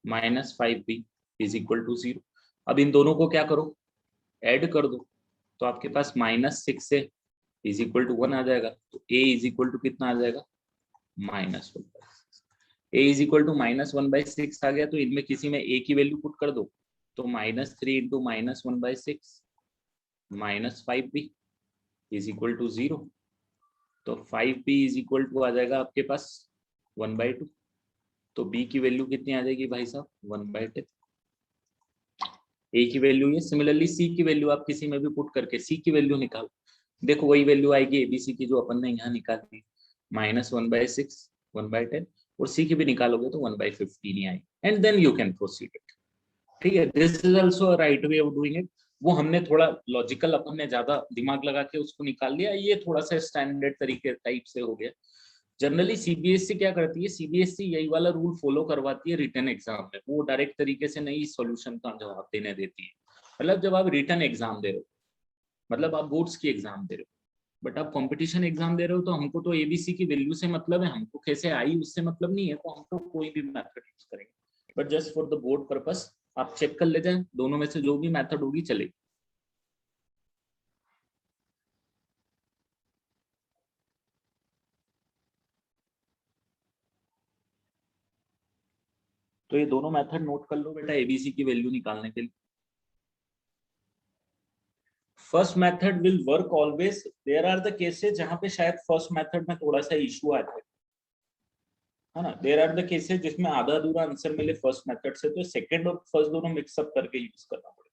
[SPEAKER 1] minus 5b is equal to 0। अब इन दोनों को क्या करो? ऐड कर दो। तो आपके पास -6a इज इक्वल टू 1 आ जाएगा। तो a इज इक्वल टू कितना आ जाएगा? -1। a इज इक्वल टू -1/6 आ गया। तो इनमें किसी में a की वैल्यू पुट कर दो। तो -3 into -1/6 -5b is equal to 0। तो 5b इज इक्वल टू आ जाएगा आपके पास 1/2। तो b की वैल्यू कितनी आ जाएगी भाई साहब? 1/10। a की वैल्यू ये। सिमिलरली c की वैल्यू आप किसी में भी पुट करके c की वैल्यू निकालो। देखो वही वैल्यू आएगी abc की जो अपन ने यहाँ निकाली, -1/6 1/10, और c की भी निकालोगे तो 1/15 ही आएगी। And then you can proceed it. ठीक है, this is also right way of doing it. वो हमने थोड़ा लॉजिकल, अपन ने ज्यादा दिमाग लगा के उसको निकाल लिया। ये थोड़ा सा स्टैंडर्ड तरीके टाइप से हो गया। जनरली सीबीएसई क्या करती है? सीबीएसई यही वाला रूल फॉलो करवाती है रिटन एग्जाम में। वो डायरेक्ट तरीके से नहीं सॉल्यूशन का जवाब देने देती है। मतलब जब आप रिटन एग्जाम दे रहे हो, मतलब आप बोर्ड्स की एग्जाम दे रहे हो, बट आप कंपटीशन एग्जाम दे रहे हो, तो हमको तो एबीसी की वैल्यू से मतलब है, हमको कैसे आई उससे मतलब नहीं है। तो हम तो कोई भी मेथड यूज करेंगे, but just for the board purpose आप चेक कर लेते हैं। दोनों में से जो भी मेथड होगी चलेगी। तो ये दोनों मेथड नोट कर लो बेटा, एबीसी की वैल्यू निकालने के लिए। First method will work always. There are the cases जहां पे शायद फर्स्ट मेथड में थोड़ा सा इशू आता है ना। देयर आर द केसेस जिसमें आधा अधूरा आंसर मिले फर्स्ट मेथड से, तो सेकंड और फर्स्ट दोनों मिक्सअप करके यूज करना पड़ेगा।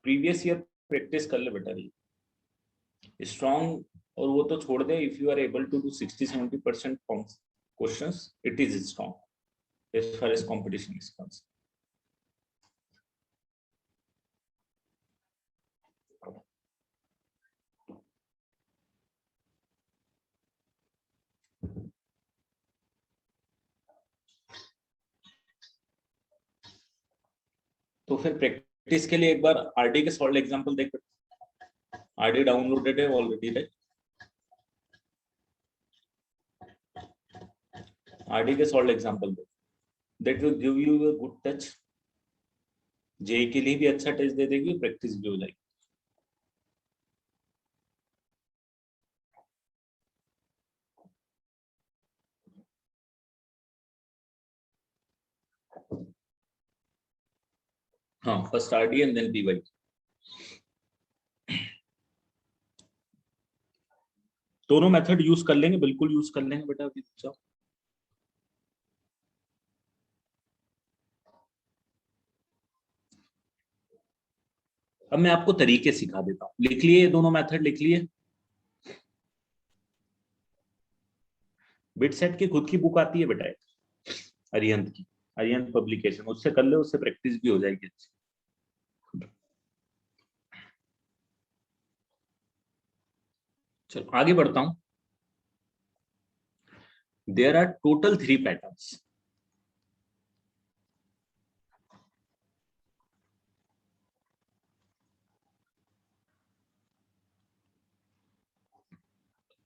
[SPEAKER 1] प्रीवियस ईयर प्रैक्टिस कर ले बेटा। स्ट्रॉन्ग, और वो तो छोड़ दे, if you are able to do 60-70% questions, it is strong as far as competition is concern. तो फिर प्रैक्टिस के लिए एक बार आरडी के सॉल्व एग्जांपल देख। आरडी डाउनलोडेड है ऑलरेडी, राइट? आरडी के सॉल्व एग्जांपल दे, that will give you a good touch. JEE के लिए भी अच्छा टच दे देगी, प्रैक्टिस भी हो जाएगी। हाँ, first RD and then PY. दोनों मेथड यूज कर लेंगे, बिल्कुल यूज कर लेंगे बेटा। अभी जाओ। अब मैं आपको तरीके सिखा देता हूँ। लिख लिए दोनों मेथड? लिख लिए? बिटसेट की खुद की बुक आती है बेटा, अरिहंत की, अरिहंत पब्लिकेशन, उससे कर ले, उससे प्रैक्टिस भी हो जाएगी अच्छी। चलो आगे बढ़ता हूं। There are total 3 patterns.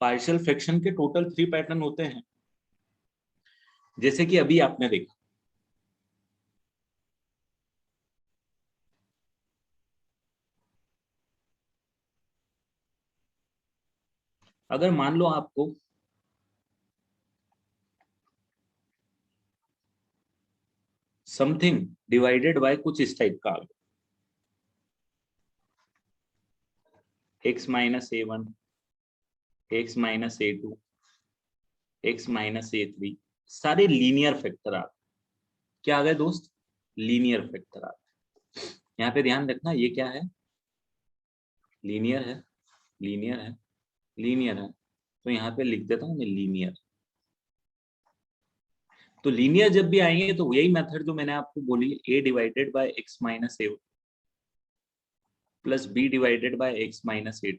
[SPEAKER 1] Partial fraction के टोटल 3 पैटर्न होते हैं, जैसे कि अभी आपने देखा। अगर मान लो आपको समथिंग डिवाइडेड बाय कुछ इस टाइप का x-a1, x-a2, x-a3, सारे लीनियर फैक्टर आ क्या आ गए दोस्त? लीनियर फैक्टर आ। यहाँ पे ध्यान रखना, ये क्या है? लीनियर है, लीनियर है, लीनियर है, तो यहाँ पे लिख देता हूँ मैं लीनियर। तो लीनियर जब भी आएंगे तो यही मेथड जो मैंने आपको बोली, a divided bye x-a1 plus b divided by x-a2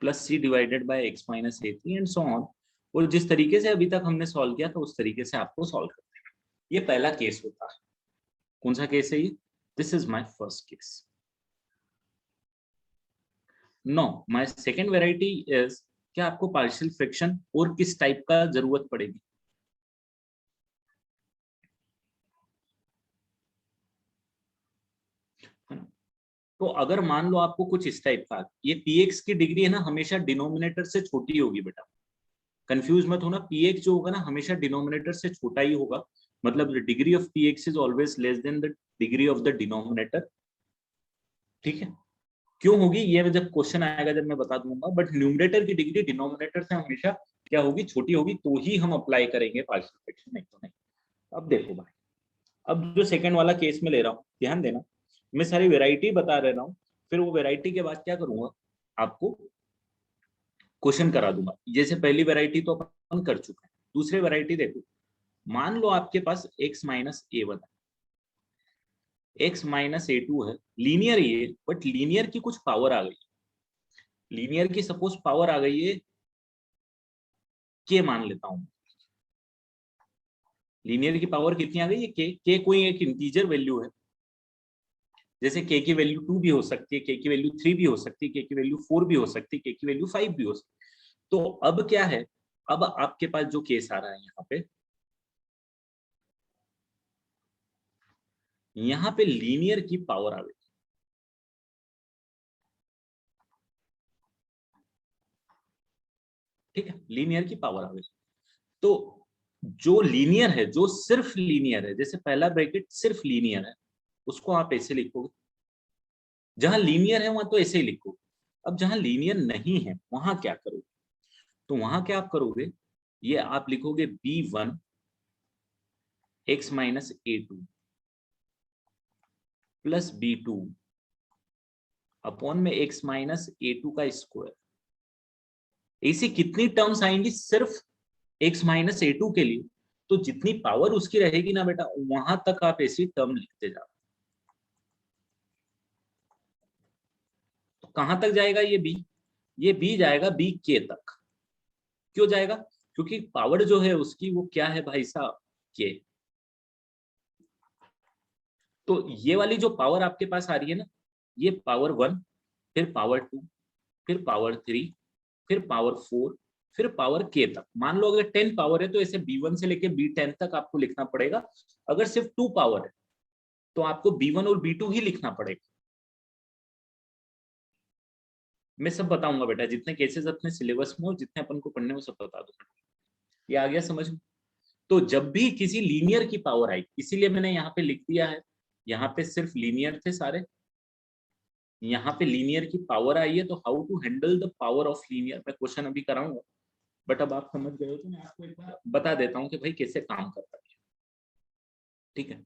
[SPEAKER 1] plus c divided by x-a3 and so on. और जिस तरीके से अभी तक हमने सॉल्व किया था उस तरीके से आपको सॉल्व कर देना। ये पहला केस होता है। कौन सा केस है ये? This is my first case. No, my second variety is, क्या आपको पार्शियल फ्रैक्शन और किस टाइप का जरूरत पड़ेगी? तो अगर मान लो आपको कुछ इस टाइप का, ये px की डिग्री है ना, हमेशा डिनोमिनेटर से छोटी होगी बेटा, कंफ्यूज मत होना। px जो होगा ना, हमेशा डिनोमिनेटर से छोटा ही होगा, मतलब degree of px is always less than the degree of the denominator. ठीक है? क्यों होगी ये जब क्वेश्चन आएगा जब मैं बता दूंगा, बट न्यूमरेटर की डिग्री डिनोमिनेटर से हमेशा क्या होगी? छोटी होगी, तो ही हम अप्लाई करेंगे पार्शियल फ्रैक्शन, नहीं तो नहीं। अब देखो भाई, अब जो सेकंड वाला केस में ले रहा हूँ, ध्यान देना, मैं सारी वेराइटी बता रहा हूँ, फिर वो वेराइटी के बाद क्या करूंगा, आपको क्वेश्चन करा दूंगा। जैसे पहली वेराइटी तो अपन कर चुके हैं, दूसरी वेराइटी देखो। मान लो आपके पास x-a1 है, x-a2 है, लीनियर ये, बट लीनियर की कुछ पावर आ गई। लीनियर की सपोज पावर आ गई है के, मान लेता हूं लीनियर की पावर कितनी आ गई है? के कोई एक इंटीजर वैल्यू है, जैसे के की वैल्यू 2 भी हो सकती है, के की वैल्यू 3 भी हो सकती है, के की वैल्यू 4 भी हो सकती है, के की वैल्यू 5 भी हो सकती है। तो अब क्या है, अब आपके पास जो केस आ रहा है यहाँ पे लीनियर की पावर आ गई। ठीक है, लीनियर की पावर आ गई। तो जो लीनियर है, जो सिर्फ लीनियर है, जैसे पहला ब्रैकेट सिर्फ लीनियर है, उसको आप ऐसे लिखोगे। जहां लीनियर है वहां तो ऐसे ही लिखोगे। अब जहां लीनियर नहीं है वहां क्या करोगे? तो वहां क्या आप करोगे, ये आप लिखोगे b1 x-a2 plus b2 upon में x-a2 का स्क्वायर। ऐसी कितनी टर्म्स आएंगी सिर्फ x-a2 के लिए? तो जितनी पावर उसकी रहेगी ना बेटा, वहां तक आप ऐसी टर्म लिखते जाओ। तो कहां तक जाएगा ये b? ये b जाएगा b के तक। क्यों जाएगा? क्योंकि पावर जो है उसकी वो क्या है भाई साहब, के। तो ये वाली जो पावर आपके पास आ रही है ना, ये पावर 1, फिर पावर 2, फिर पावर 3, फिर पावर 4, फिर पावर के तक। मान लो अगर 10 पावर है तो ऐसे b1 से लेके b10 तक आपको लिखना पड़ेगा। अगर सिर्फ 2 पावर है तो आपको b1 और b2 ही लिखना पड़ेगा। मैं सब बताऊंगा बेटा, जितने केसेस अपने सिलेबस में और जितने अपन को पढ़ने में, सब बता दूंगा। ये आ गया समझ में? तो जब भी किसी लीनियर की पावर आई, इसीलिए मैंने यहाँ पे लिख दिया है, यहाँ पे सिर्फ लीनियर थे सारे, यहाँ पे लीनियर की पावर आई है, तो how to handle the power of linear मैं क्वेश्चन अभी कराऊंगा। बट अब आप समझ गए हो तो मैं आपको एक बार बता देता हूँ कि भाई कैसे काम करता है। ठीक है?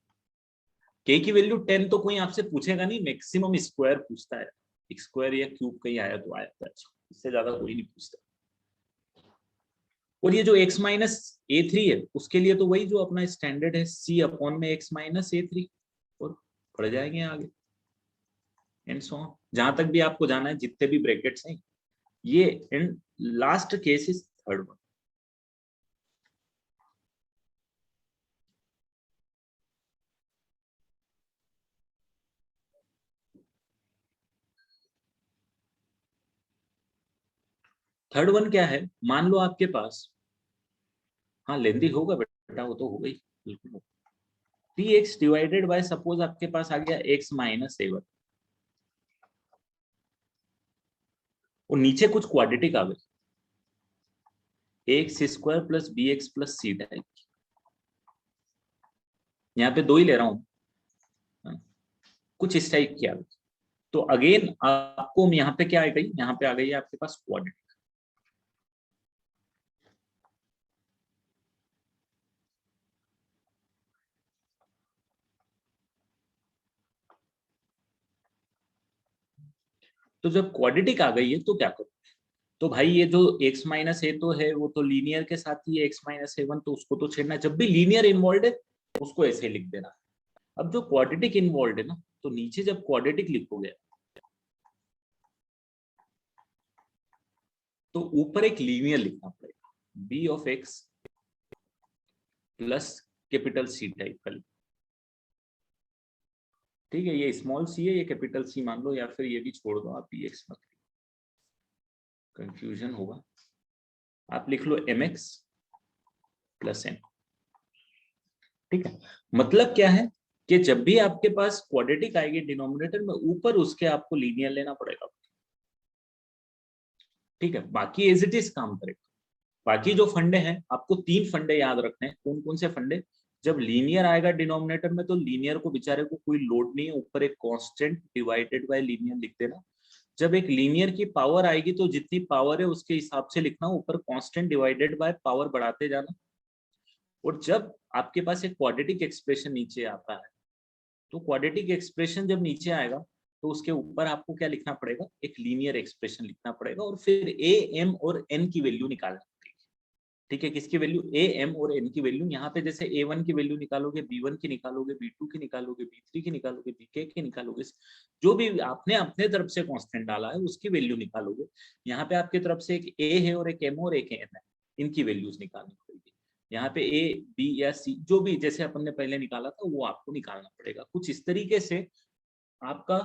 [SPEAKER 1] के की वैल्यू 10 तो कोई आपसे पूछेगा नहीं, मैक्सिमम स्क्वायर पूछता है, स्क्वायर या क्यूब कहीं आया तो आया था, अच्छा, इससे ज्यादा कोई नहीं पूछता। और ये जो x-a3 है उसके लिए तो वही जो अपना स्टैंडर्ड है, c अपॉन में x-a3, और पढ़ जाएंगे आगे एंड सो ऑन, जहां तक भी आपको जाना है, जितने भी ब्रैकेट्स हैं ये। And last case is third one. Third one क्या है, मान लो आपके पास, हाँ लेंदी होगा बेटा, वो तो हो गई बिल्कुल। P x divided by, suppose आपके पास आ गया एक्स माइनस ए वन, और नीचे कुछ क्वाड्रेटिक आ गई, X square plus B x plus C type, यहाँ पे दो ही ले रहा हूँ, कुछ इस टाइप की आ गई। तो अगेन आपको यहाँ पे क्या आ गई, यहाँ पे आ गई है आपके पास क्वाड्रेटिक। तो जब क्वाड्रेटिक आ गई है तो क्या करो, तो भाई ये जो x माइनस ए तो है वो तो लीनियर के साथ ही है, x माइनस ए वन, तो उसको तो छेड़ना, जब भी लीनियर इन्वॉल्व है उसको ऐसे लिख देना। अब जो क्वाड्रेटिक इन्वॉल्व है ना, तो नीचे जब क्वाड्रेटिक लिखोगे तो ऊपर एक लीनियर लिखना पड़ेगा, b of x plus capital C type का। ठीक है, ये स्मॉल सी है, ये कैपिटल सी मान लो, या फिर ये भी छोड़ दो आप, bx मत, कंफ्यूजन होगा। आप लिख लो mx प्लस n। ठीक है, मतलब क्या है कि जब भी आपके पास क्वाड्रेटिक आएगी डिनोमिनेटर में, ऊपर उसके आपको लीनियर लेना पड़ेगा। ठीक है, बाकी एज इट इज काम करेगा। बाकी जो फंडे हैं, आपको तीन फंडे याद रखने हैं। कौन कौन से फंडे, जब लीनियर आएगा डिनोमिनेटर में तो लीनियर को बेचारे को कोई लोड नहीं है, ऊपर एक कांस्टेंट डिवाइडेड बाय लीनियर लिख देना। जब एक लीनियर की पावर आएगी तो जितनी पावर है उसके हिसाब से लिखना, ऊपर कांस्टेंट डिवाइडेड बाय पावर बढ़ाते जाना। और जब आपके पास एक क्वाड्रेटिक एक्सप्रेशन नीचे आता है, तो क्वाड्रेटिक एक्सप्रेशन जब नीचे आएगा तो उसके ऊपर आपको क्या लिखना पड़ेगा, एक लीनियर एक्सप्रेशन लिखना पड़ेगा, और फिर ए एम और एन की वैल्यू निकालना पड़ेगी। ठीक है, किसकी वैल्यू, ए एम और एन की वैल्यू। यहाँ पे जैसे ए वन की वैल्यू निकालोगे, बी वन की निकालोगे, बी टू की निकालोगे, बी थ्री की निकालोगे, बी के की निकालोगे, जो भी आपने अपने तरफ से कांस्टेंट डाला है उसकी वैल्यू निकालोगे। यहाँ पे आपकी तरफ से एक ए है और एक एम और एक एन है, इनकी वैल्यूज निकालनी पड़ेगी। यहाँ पे ए बी या सी जो भी जैसे अपन ने पहले निकाला था वो आपको निकालना पड़ेगा। कुछ इस तरीके से आपका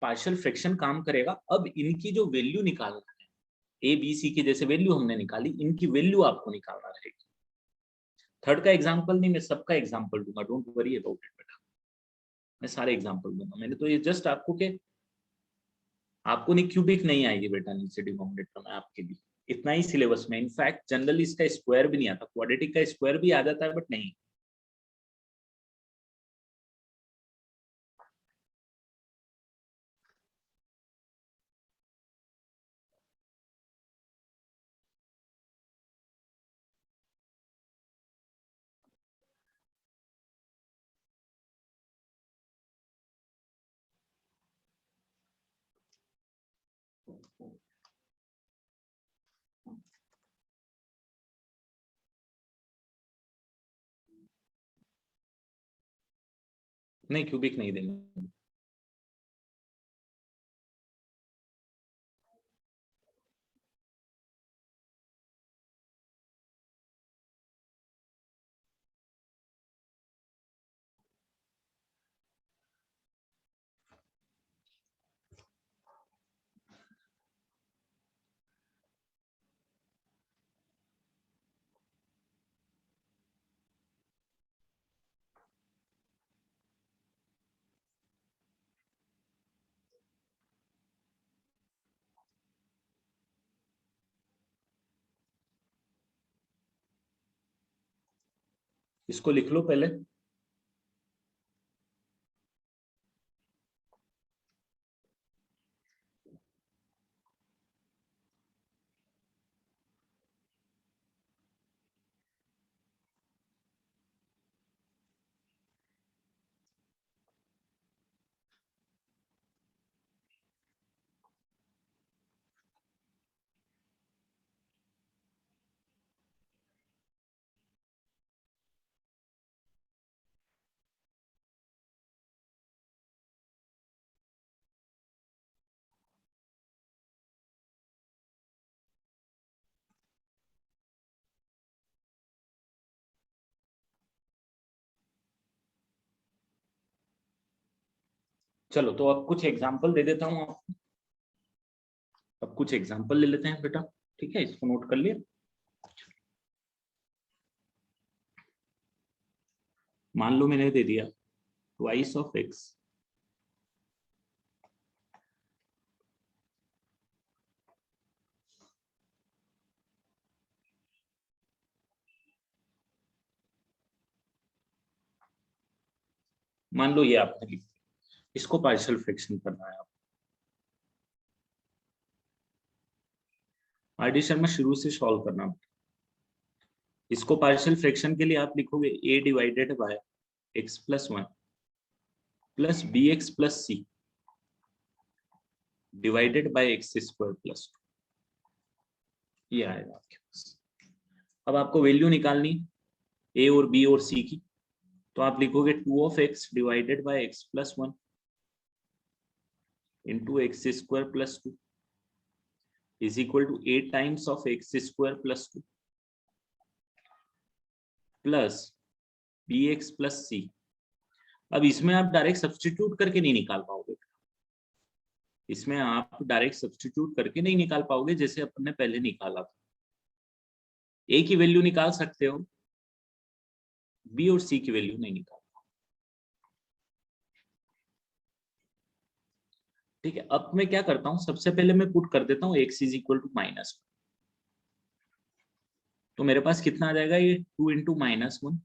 [SPEAKER 1] पार्शियल फ्रैक्शन काम करेगा। अब इनकी जो वैल्यू निकालना है, ए बी सी की जैसे वैल्यू हमने निकाली, इनकी वैल्यू आपको निकालना रहेगी। थर्ड का एग्जांपल नहीं, मैं सबका एग्जांपल दूंगा, डोंट वरी अबाउट इट बेटा, मैं सारे एग्जांपल दूंगा। मैंने तो ये जस्ट आपको के, आपको नहीं क्यूबिक नहीं आएगी बेटा नीचे डिनोमिनेटर में आपके लिए, इतना ही सिलेबस में। इनफैक्ट जनरली इसका स्क्वायर भी नहीं आता, क्वाड्रेटिक का स्क्वायर भी आ जाता है बट नहीं। नहीं क्यूबिक नहीं देंगे। इसको लिख लो पहले। चलो तो अब कुछ एग्जांपल दे देता हूँ आपको, अब कुछ एग्जांपल ले लेते हैं बेटा। ठीक है, इसको नोट कर लिया। मान लो मैंने दे दिया ट्वाइस ऑफ एक्स मान लो ये आपने लिख दिया, इसको पार्शियल फ्रैक्शन करना है आप। आर्डिशन में शुरू से सॉल्व करना है। इसको पार्शियल फ्रैक्शन के लिए आप लिखोगे a divided by x plus 1 plus B x plus C divided by X square plus 2, ये आएगा आपके पास। अब आपको वैल्यू निकालनी a और b और c की, तो आप लिखोगे 2 of x divided by x plus 1 into x square plus 2 is equal to 8 times of x square plus 2 plus B x plus C. अब इसमें आप डायरेक्ट सब्सटीट्यूट करके नहीं निकाल पाओगे, इसमें आप डायरेक्ट सब्सटीट्यूट करके नहीं निकाल पाओगे जैसे अपन ने पहले निकाला था। ए की वैल्यू निकाल सकते हो, बी और सी की वैल्यू नहीं निकाल। ठीक है, अब मैं क्या करता हूं, सबसे पहले मैं पुट कर देता हूं x is equal to minus, तो मेरे पास कितना आ जाएगा, ये 2 into minus 1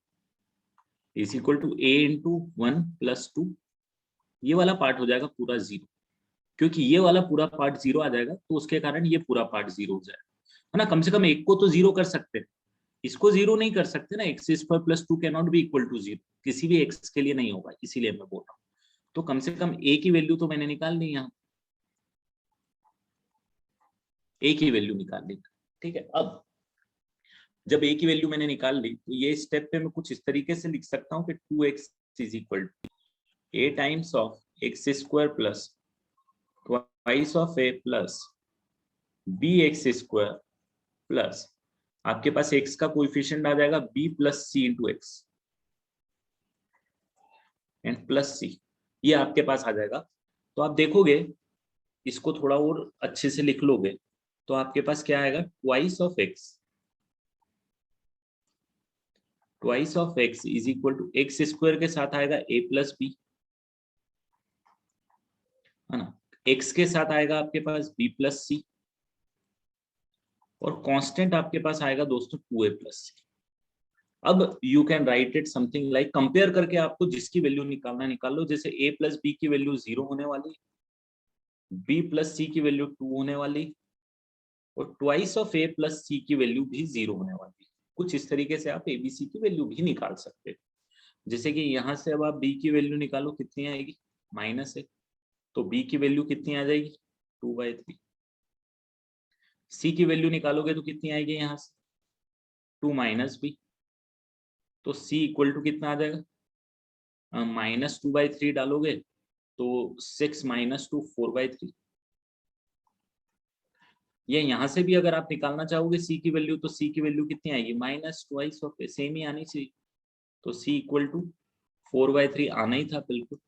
[SPEAKER 1] is equal to a into 1 plus 2। ये वाला पार्ट हो जाएगा पूरा 0, क्योंकि ये वाला पूरा पार्ट 0 आ जाएगा तो उसके कारण ये पूरा पार्ट 0 हो जाएगा, है ना। कम से कम एक को तो 0 कर सकते हैं, इसको 0 नहीं कर सकते ना। X square plus 2 can not be equal to 0, किसी भी x के लिए नहीं होगा, इसीलिए मैं बोल रहा हूँ। तो कम से कम a की वैल्यू तो मैंने निकाल ली, यहाँ a की वैल्यू निकाल ली। ठीक है, अब जब a की वैल्यू मैंने निकाल ली तो ये स्टेप पे मैं कुछ इस तरीके से लिख सकता हूँ कि 2x is equal to a times of x square plus twice of a plus B x square plus आपके पास x का कोएफिशिएंट आ जाएगा b plus C into x and plus C, ये आपके पास आ जाएगा। तो आप देखोगे, इसको थोड़ा और अच्छे से लिख लोगे तो आपके पास क्या आएगा, twice of x is equal to x square के साथ आएगा a प्लस बी, है ना। x के साथ आएगा आपके पास b प्लस सी, और कांस्टेंट आपके पास आएगा दोस्तों 2a प्लस सी। अब you can write it something like, compare करके आपको जिसकी वैल्यू निकालना निकाल लो। जैसे a प्लस बी की वैल्यू 0 होने वाली, b प्लस सी की वैल्यू 2 होने वाली, और twice of a plus C की वैल्यू भी 0 होने वाली। कुछ इस तरीके से आप abc की वैल्यू भी निकाल सकते हैं। जैसे कि यहाँ से अब आप b की वैल्यू निकालो, कितनी आएगी, माइनस है, तो b की वैल्यू कितनी आ जाएगी, 2/3। c की वैल्यू निकालोगे तो कितनी आएगी, यहाँ से 2 माइनस b, तो c इक्वल टू कितना आ जाएगा, -2/3 डालोगे तो 6 माइनस 2 4/3। ये यहाँ से भी अगर आप निकालना चाहोगे c की वैल्यू, तो c की वैल्यू कितनी आएगी, माइनस ट्वाइस ऑफ सेम ही आनी चाहिए, तो c इक्वल टू 4/3 आना ही था बिल्कुल।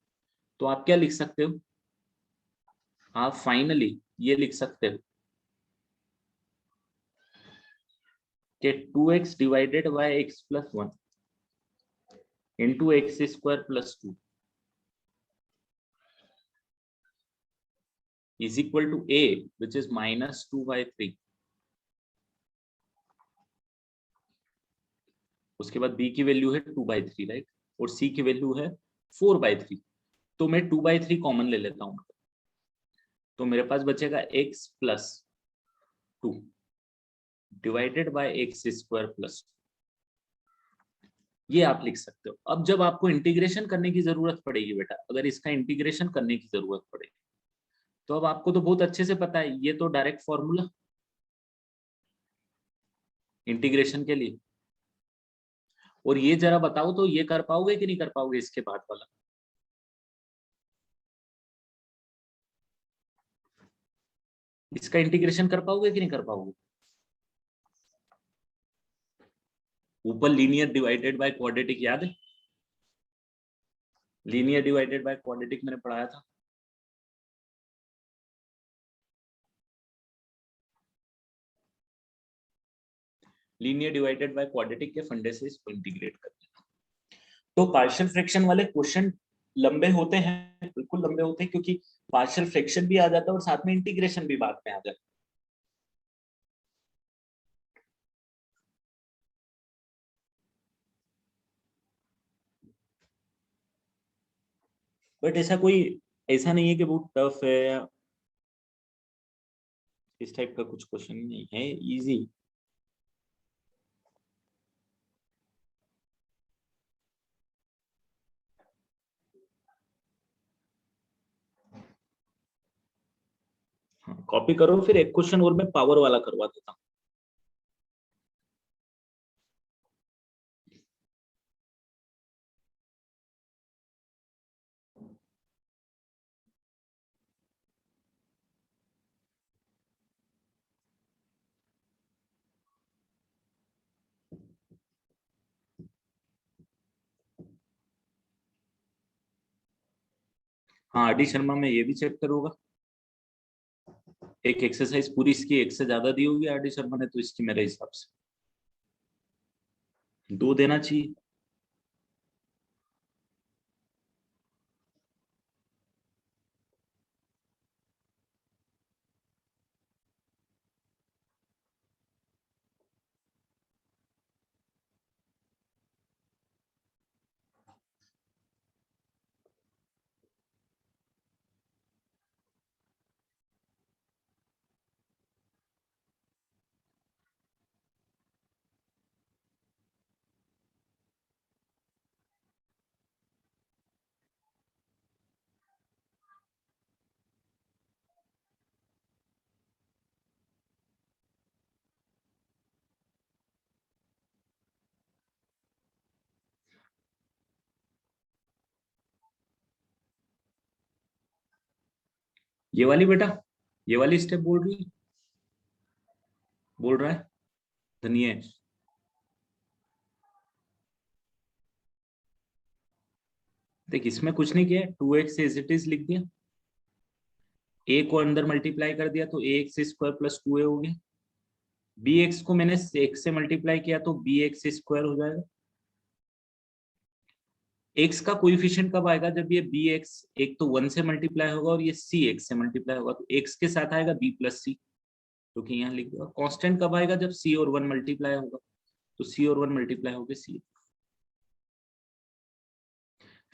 [SPEAKER 1] तो आप क्या लिख सकते हो, आप फाइनली ये लिख सकते हो कि 2x divided by x plus 1 into x square plus 2 is equal to a which is -2/3। उसके बाद b की वैल्यू है 2/3, राइट, और c की वैल्यू है 4/3। तो मैं 2/3 कॉमन ले लेता हूँ, तो मेरे पास बचेगा x plus 2 divided by X square plus, ये आप लिख सकते हो। अब जब आपको इंटीग्रेशन करने की जरूरत पड़ेगी बेटा, अगर इसका इंटीग्रेशन करने की जरूरत पड़ेगी, तो अब आपको तो बहुत अच्छे से पता है, ये तो डायरेक्ट फॉर्मूला इंटीग्रेशन के लिए। और ये जरा बताओ तो, ये कर पाओगे कि नहीं कर पाओगे, इसके बाद वाला इसका इंटीग्रेशन कर पाओगे कि नहीं कर पाओगे। ऊपर लीनियर डिवाइडेड बाय क्वाड्रेटिक याद है, लीनियर डिवाइडेड बाय क्वाड्रेटिक मैंने पढ़ाया था। लीनियर डिवाइडेड बाय क्वाड्रेटिक के फंडे से इसको इंटीग्रेट कर देना। तो पार्शियल फ्रैक्शन वाले क्वेश्चन लंबे होते हैं, बिल्कुल लंबे होते हैं, क्योंकि पार्शियल फ्रैक्शन भी आ जाता है और साथ में इंटीग्रेशन भी बाद में आ जाता है। बट ऐसा नहीं है कि बहुत टफ है या इस टाइप का कुछ क्वेश्चन नहीं है, इजी। हाँ, कॉपी करो, फिर एक क्वेश्चन और मैं पावर वाला करवा देता हूँ। हाँ, आर डी शर्मा में ये भी चैप्टर होगा। एक एक्सरसाइज पूरी इसकी एक से ज्यादा दी होगी आर डी शर्मा ने, तो इसकी मेरे हिसाब से 2 देना चाहिए। ये वाली बेटा, ये वाली स्टेप बोल रहा है धनिये। देख, इसमें कुछ नहीं किया, 2x एज इट इज लिख दिया, a को अंदर मल्टीप्लाई कर दिया तो ax स्क्वायर प्लस 2a हो गया। bx को मैंने x से मल्टीप्लाई किया तो bx स्क्वायर हो जाएगा। x का कोएफिशिएंट कब आएगा, जब ये bx एक तो 1 से मल्टीप्लाई होगा और ये c x से मल्टीप्लाई होगा, तो x के साथ आएगा b प्लस सी, तो कि यहाँ लिख दिया। कांस्टेंट कब आएगा, जब c और 1 मल्टीप्लाई होगा, तो c और 1 मल्टीप्लाई होगा c।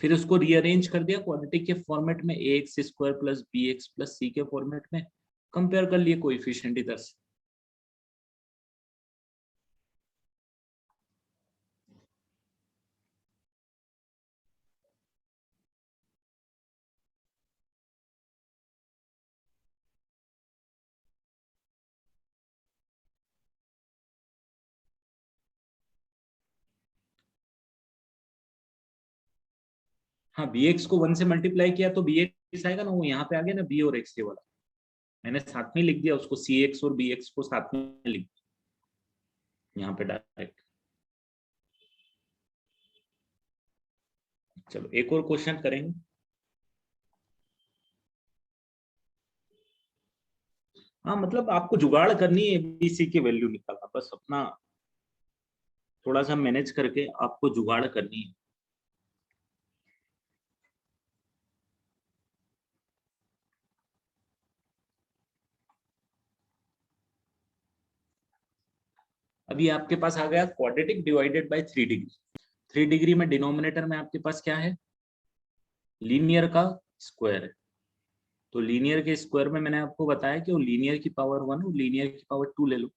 [SPEAKER 1] फिर उसको रीअरेंज कर दिया क्वाड्रेटिक के फॉर्मेट में, ax square plus bx plus c के फॉर्मेट में, कंपेयर कर लिए कोएफिशिएंट इधर से। हाँ, bx को 1 से मल्टीप्लाई किया तो bx आएगा ना, वो यहाँ पे आ गया ना b और x ये वाला, मैंने साथ में लिख दिया उसको, cx और bx को साथ में लिख दिया यहाँ पे डायरेक्ट। चलो एक और क्वेश्चन करेंगे। हाँ, मतलब आपको जुगाड़ करनी है एबीसी की वैल्यू निकालना, बस अपना थोड़ा सा मैनेज करके आपको जुगाड़ करनी है। अभी आपके पास आ गया quadratic divided by 3 degree. 3 degree में डिनोमिनेटर में आपके पास क्या है, लीनियर का स्क्वायर है। तो लीनियर के स्क्वायर में मैंने आपको बताया कि वो लीनियर की पावर 1 और लीनियर की पावर 2 ले लो,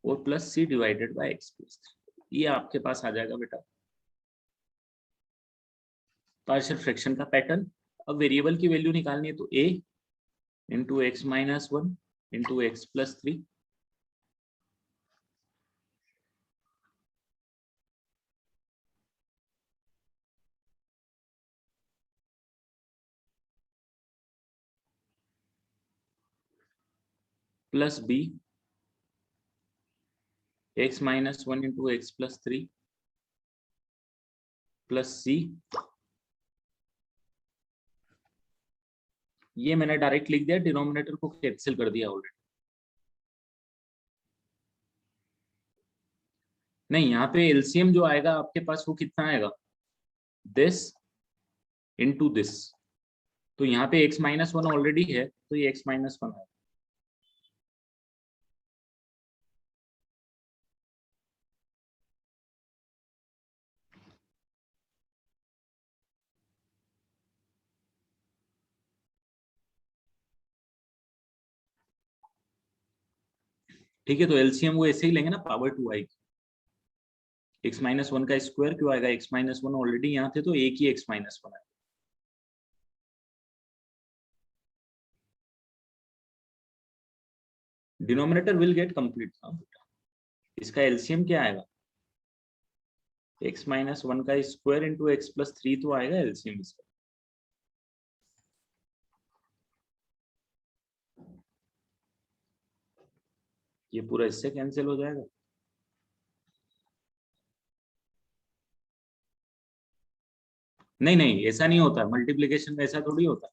[SPEAKER 1] और plus C divided by x plus 3, ये आपके पास आ जाएगा बेटा पार्शियल फ्रैक्शन का पैटर्न। अब वेरिएबल की वैल्यू निकालनी है, तो a into x minus 1 into x plus 3 plus b x minus 1 into x plus 3 plus c, ये मैंने डायरेक्ट लिख दिया, डिनोमिनेटर को कैंसिल कर दिया ऑलरेडी। नहीं, यहाँ पे एलसीएम जो आएगा आपके पास वो कितना आएगा, दिस इनटू दिस। तो यहाँ पे x-1 ऑलरेडी है, तो ये x-1 है। ठीक है, तो एलसीएम वो ऐसे ही लेंगे ना, पावर 2 आएगी। x-1 का स्क्वायर क्यों आएगा, x-1 ऑलरेडी यहाँ थे तो एक ही x-1 आएगा। Denominator will get complete. इसका एलसीएम क्या आएगा, x-1 का स्क्वायर इंटू x+3 तो आएगा एलसीएम इसका। ये पूरा इससे कैंसिल हो जाएगा। नहीं नहीं, ऐसा नहीं होता, मल्टीप्लीकेशन में ऐसा थोड़ी होता।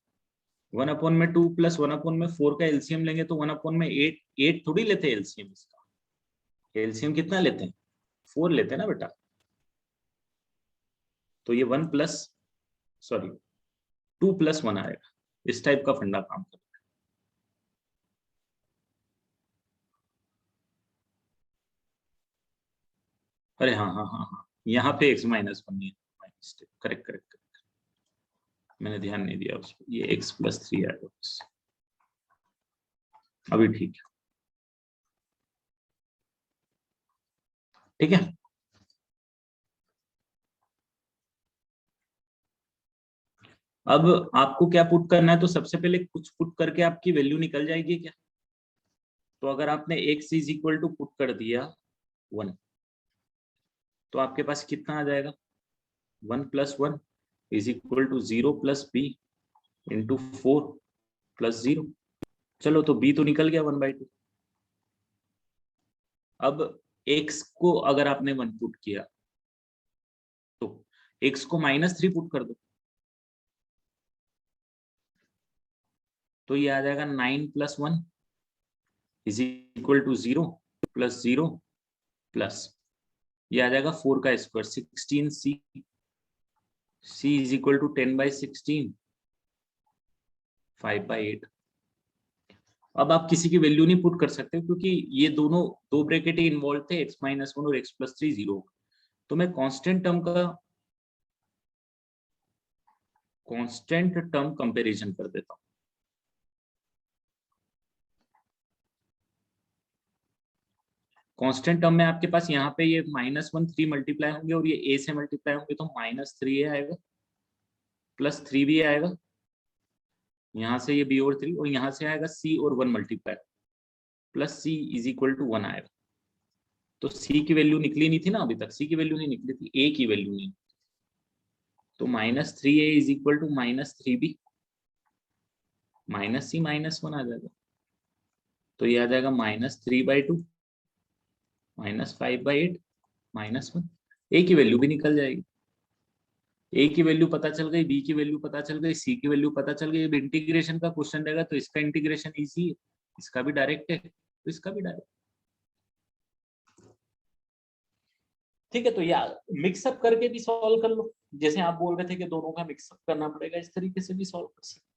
[SPEAKER 1] 1/2 प्लस 1/4 का एलसीएम लेंगे तो 1/8 8 थोड़ी लेते हैं एलसीएम इसका। एलसीएम कितना लेते हैं, 4 लेते हैं ना बेटा। तो ये 1 प्लस, सॉरी 2+1 आएगा। इस टाइप का फंडा काम करता है। अरे हाँ हाँ हाँ हाँ, यहाँ पे x-1 नहीं है, करेक्ट करेक्ट करेक्ट, मैंने ध्यान नहीं दिया उसको, ये x+3 आएगा बस। अभी ठीक है, ठीक है। अब आपको क्या पुट करना है, तो सबसे पहले कुछ पुट करके आपकी वैल्यू निकल जाएगी क्या। तो अगर आपने x is equal to put कर दिया 1, तो आपके पास कितना आ जाएगा, 1+1 is equal to 0+b into 4+0। चलो, तो b तो निकल गया 1/2। अब x को अगर आपने 1 पुट किया तो x को -3 पुट कर दो, तो ये आ जाएगा 9+1 इज इक्वल टू 0+0 प्लस ये आ जाएगा 4 का square 16c, c is equal to 10/16 5/8। अब आप किसी की वैल्यू नहीं पुट कर सकते क्योंकि ये दोनों दो ब्रैकेट ही इन्वॉल्व थे, x-1 और x+3 0। तो मैं कांस्टेंट टर्म कंपैरिजन कर देता हूँ। कांस्टेंट टर्म में आपके पास यहाँ पे ये -1 3 मल्टीप्लाई होंगे और ये a से मल्टीप्लाई होंगे तो -3a आएगा, +3 भी आएगा, यहाँ से ये b और 3, और यहाँ से आएगा c और 1 multiply plus c is equal to 1 आएगा। तो c की वैल्यू निकली नहीं थी ना अभी तक, c की वैल्यू नहीं निकली थी, a की वैल्यू नहीं। तो -3a is equal to -3b, -c -1 आ जाएगा। तो ये आ जाएगा -3/2 -5/8 -1। a की वैल्यू भी निकल जाएगी, a की वैल्यू पता चल गई, b की वैल्यू पता चल गई, c की वैल्यू पता चल गई। अब इंटीग्रेशन का क्वेश्चन रहेगा तो इसका इंटीग्रेशन इजी है, इसका भी डायरेक्ट है तो इसका भी डायरेक्ट। ठीक है, तो यार मिक्सअप करके भी सॉल्व कर लो, जैसे आप बोल रहे थे कि दोनों का मिक्सअप करना पड़ेगा, इस तरीके से भी सॉल्व कर सकते।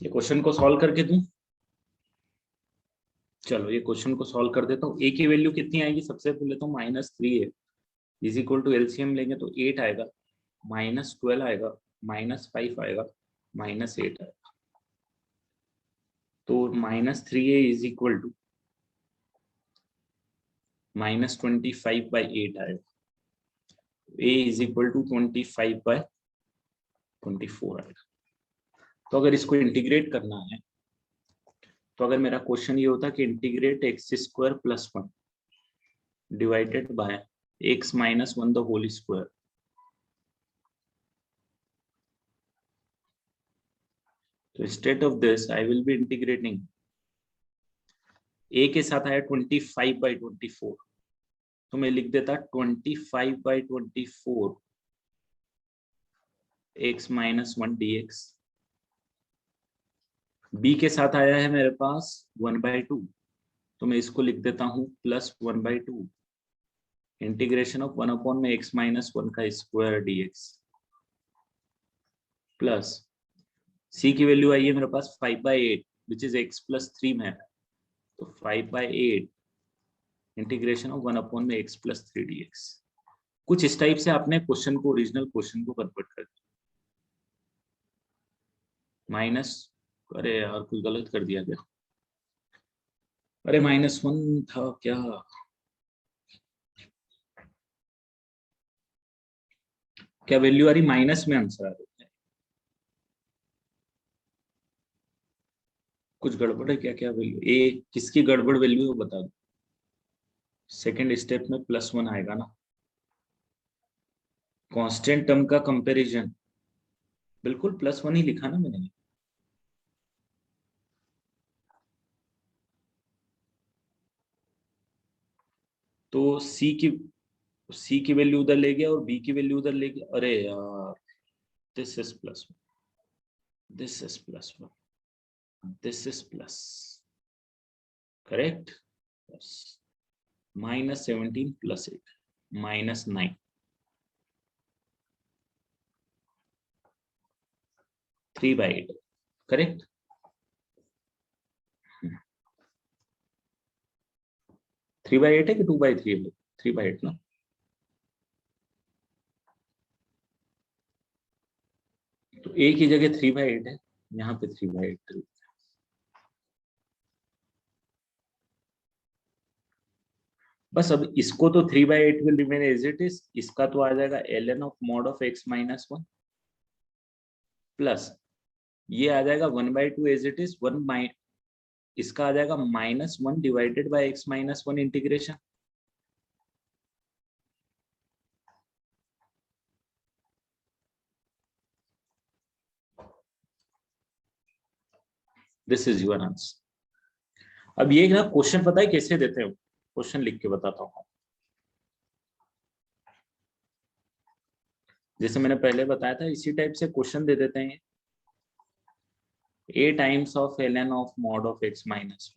[SPEAKER 1] ये क्वेश्चन को सॉल्व करके दूं? चलो ये क्वेश्चन को सॉल्व कर देता हूँ। ए की वैल्यू कितनी आएगी? सबसे पहले तो -3 है, इज इक्वल टू एलसीएम लेंगे तो 8 आएगा, -12 आएगा, -5 आएगा, -8 आएगा। तो -3a इज इक्वल टू -25/8 आएगा। a इज इक्वल टू 25/24 आएगा। तो अगर इसको इंटीग्रेट करना है, तो अगर मेरा क्वेश्चन ये होता कि integrate x² + 1 divided by x - 1 the whole square, तो instead of this I will be integrating a के साथ आया 25/24, तो मैं लिख देता 25/24 x - 1 dx। b के साथ आया है मेरे पास 1/2, तो मैं इसको लिख देता हूँ +1/2 इंटीग्रेशन ऑफ 1 में x - 1 का स्क्वायर dx, प्लस c की वैल्यू आई है मेरे पास 5/8 विच इज x + 3 में है, तो 5/8 इंटीग्रेशन ऑफ 1 में x + 3 dx। कुछ इस टाइप से आपने क्वेश्चन को, ओरिजिनल क्वेश्चन को कन्वर्ट कर दिया। माइनस, अरे यार कुछ गलत कर दिया क्या? अरे -1 था क्या? क्या वैल्यू आ रही? माइनस में आंसर आ रहा है। कुछ गड़बड़ है क्या? क्या वैल्यू ए, किसकी गड़बड़ वैल्यू है वो बता दो। सेकेंड स्टेप में +1 आएगा ना। कांस्टेंट टर्म का कंपैरिजन, बिल्कुल +1 ही लिखा ना मैंने। तो सी की वैल्यू उधर ले गया और बी की वैल्यू उधर ले गया। अरे यार, this is +1, this is +1, this is plus, correct? Yes. -17 + 8 -9, 3/8, correct? 3/8 है कि 2/3 है? 3/8 ना। तो a की जगह 3/8 है, यहाँ पे 3/8। बस अब इसको तो 3/8 will remain as it is, इसका तो आ जाएगा ln of mod of x - 1 plus ये आ जाएगा 1/2 एज इट इज, इसका आ जाएगा -1 divided by x - 1 integration. This is your answer. अब ये ना क्वेश्चन पता है कैसे देते हैं? क्वेश्चन लिख के बताता हूँ। जैसे मैंने पहले बताया था, इसी टाइप से क्वेश्चन दे देते हैं। a times of ln of mod of x - 1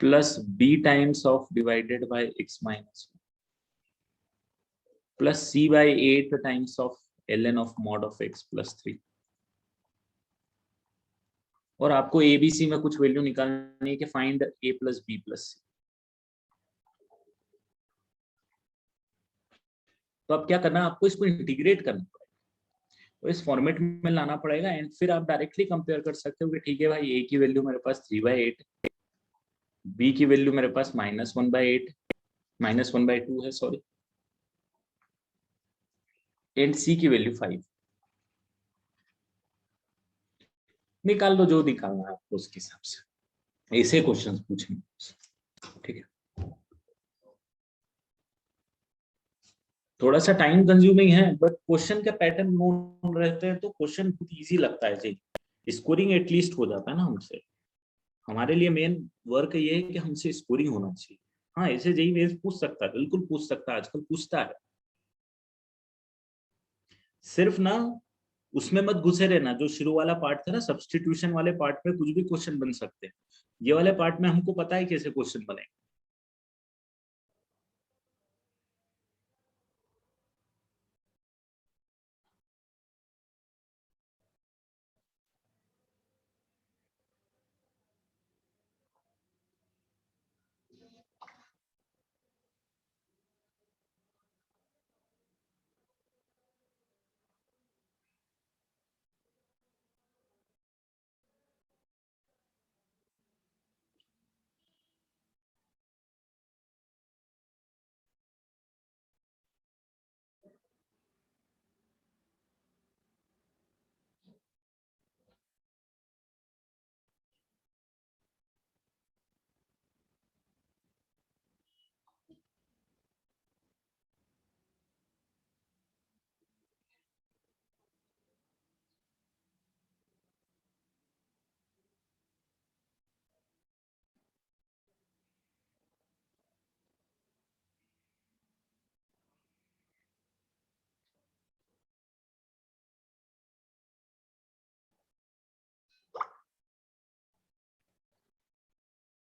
[SPEAKER 1] plus b times of divided by x - 1 plus c/8 times of ln of mod of x + 3। और आपको एबीसी में कुछ वैल्यू निकालनी है कि फाइंड a + b + c। तो अब क्या करना है? आपको इसको इंटीग्रेट करना पड़ेगा, तो इस फॉर्मेट में लाना पड़ेगा, एंड फिर आप डायरेक्टली कंपेयर कर सकते हो कि ठीक है भाई, a की वैल्यू मेरे पास 3/8, b की वैल्यू मेरे पास -1/8, -1/2 है सॉरी, एंड c की वैल्यू 5। निकाल दो जो निकालना है आपको उसके हिसाब से, ऐसे क्वेश्चंस पूछेंगे, ठीक है? थोड़ा सा टाइम कंज्यूमिंग है, बट क्वेश्चन के पैटर्न नोन रहते हैं तो क्वेश्चन बहुत इजी लगता है जी। स्कोरिंग एटलीस्ट हो जाता है ना हमसे। हमारे लिए मेन वर्क ये है कि हमसे स्कोरिंग होना चाहिए। हाँ, ऐसे जेई मेंस पूछ सकता है, बिल्कुल पूछ सकता है, आजकल पूछता है। सिर्फ ना उसमें मत घुसे रहना, जो शुरू वाला पार्ट था ना, सब्स्टिट्यूशन वाले पार्ट में कुछ भी क्वेश्चन बन सकते हैं। ये वाले पार्ट में हमको पता है कैसे क्वेश्चन बने।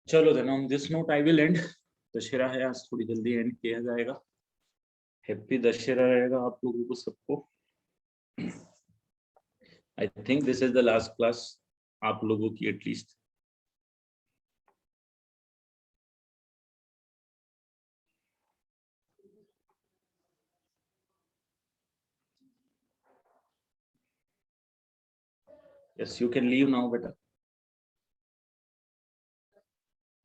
[SPEAKER 1] चलो then on this note I will end. Dussehra है आज, थोड़ी जल्दी एंड किया जाएगा। हैप्पी दशहरा रहेगा आप लोगों को सबको। I think this is the last class आप लोगों की at least. Yes, you can leave now बेटा।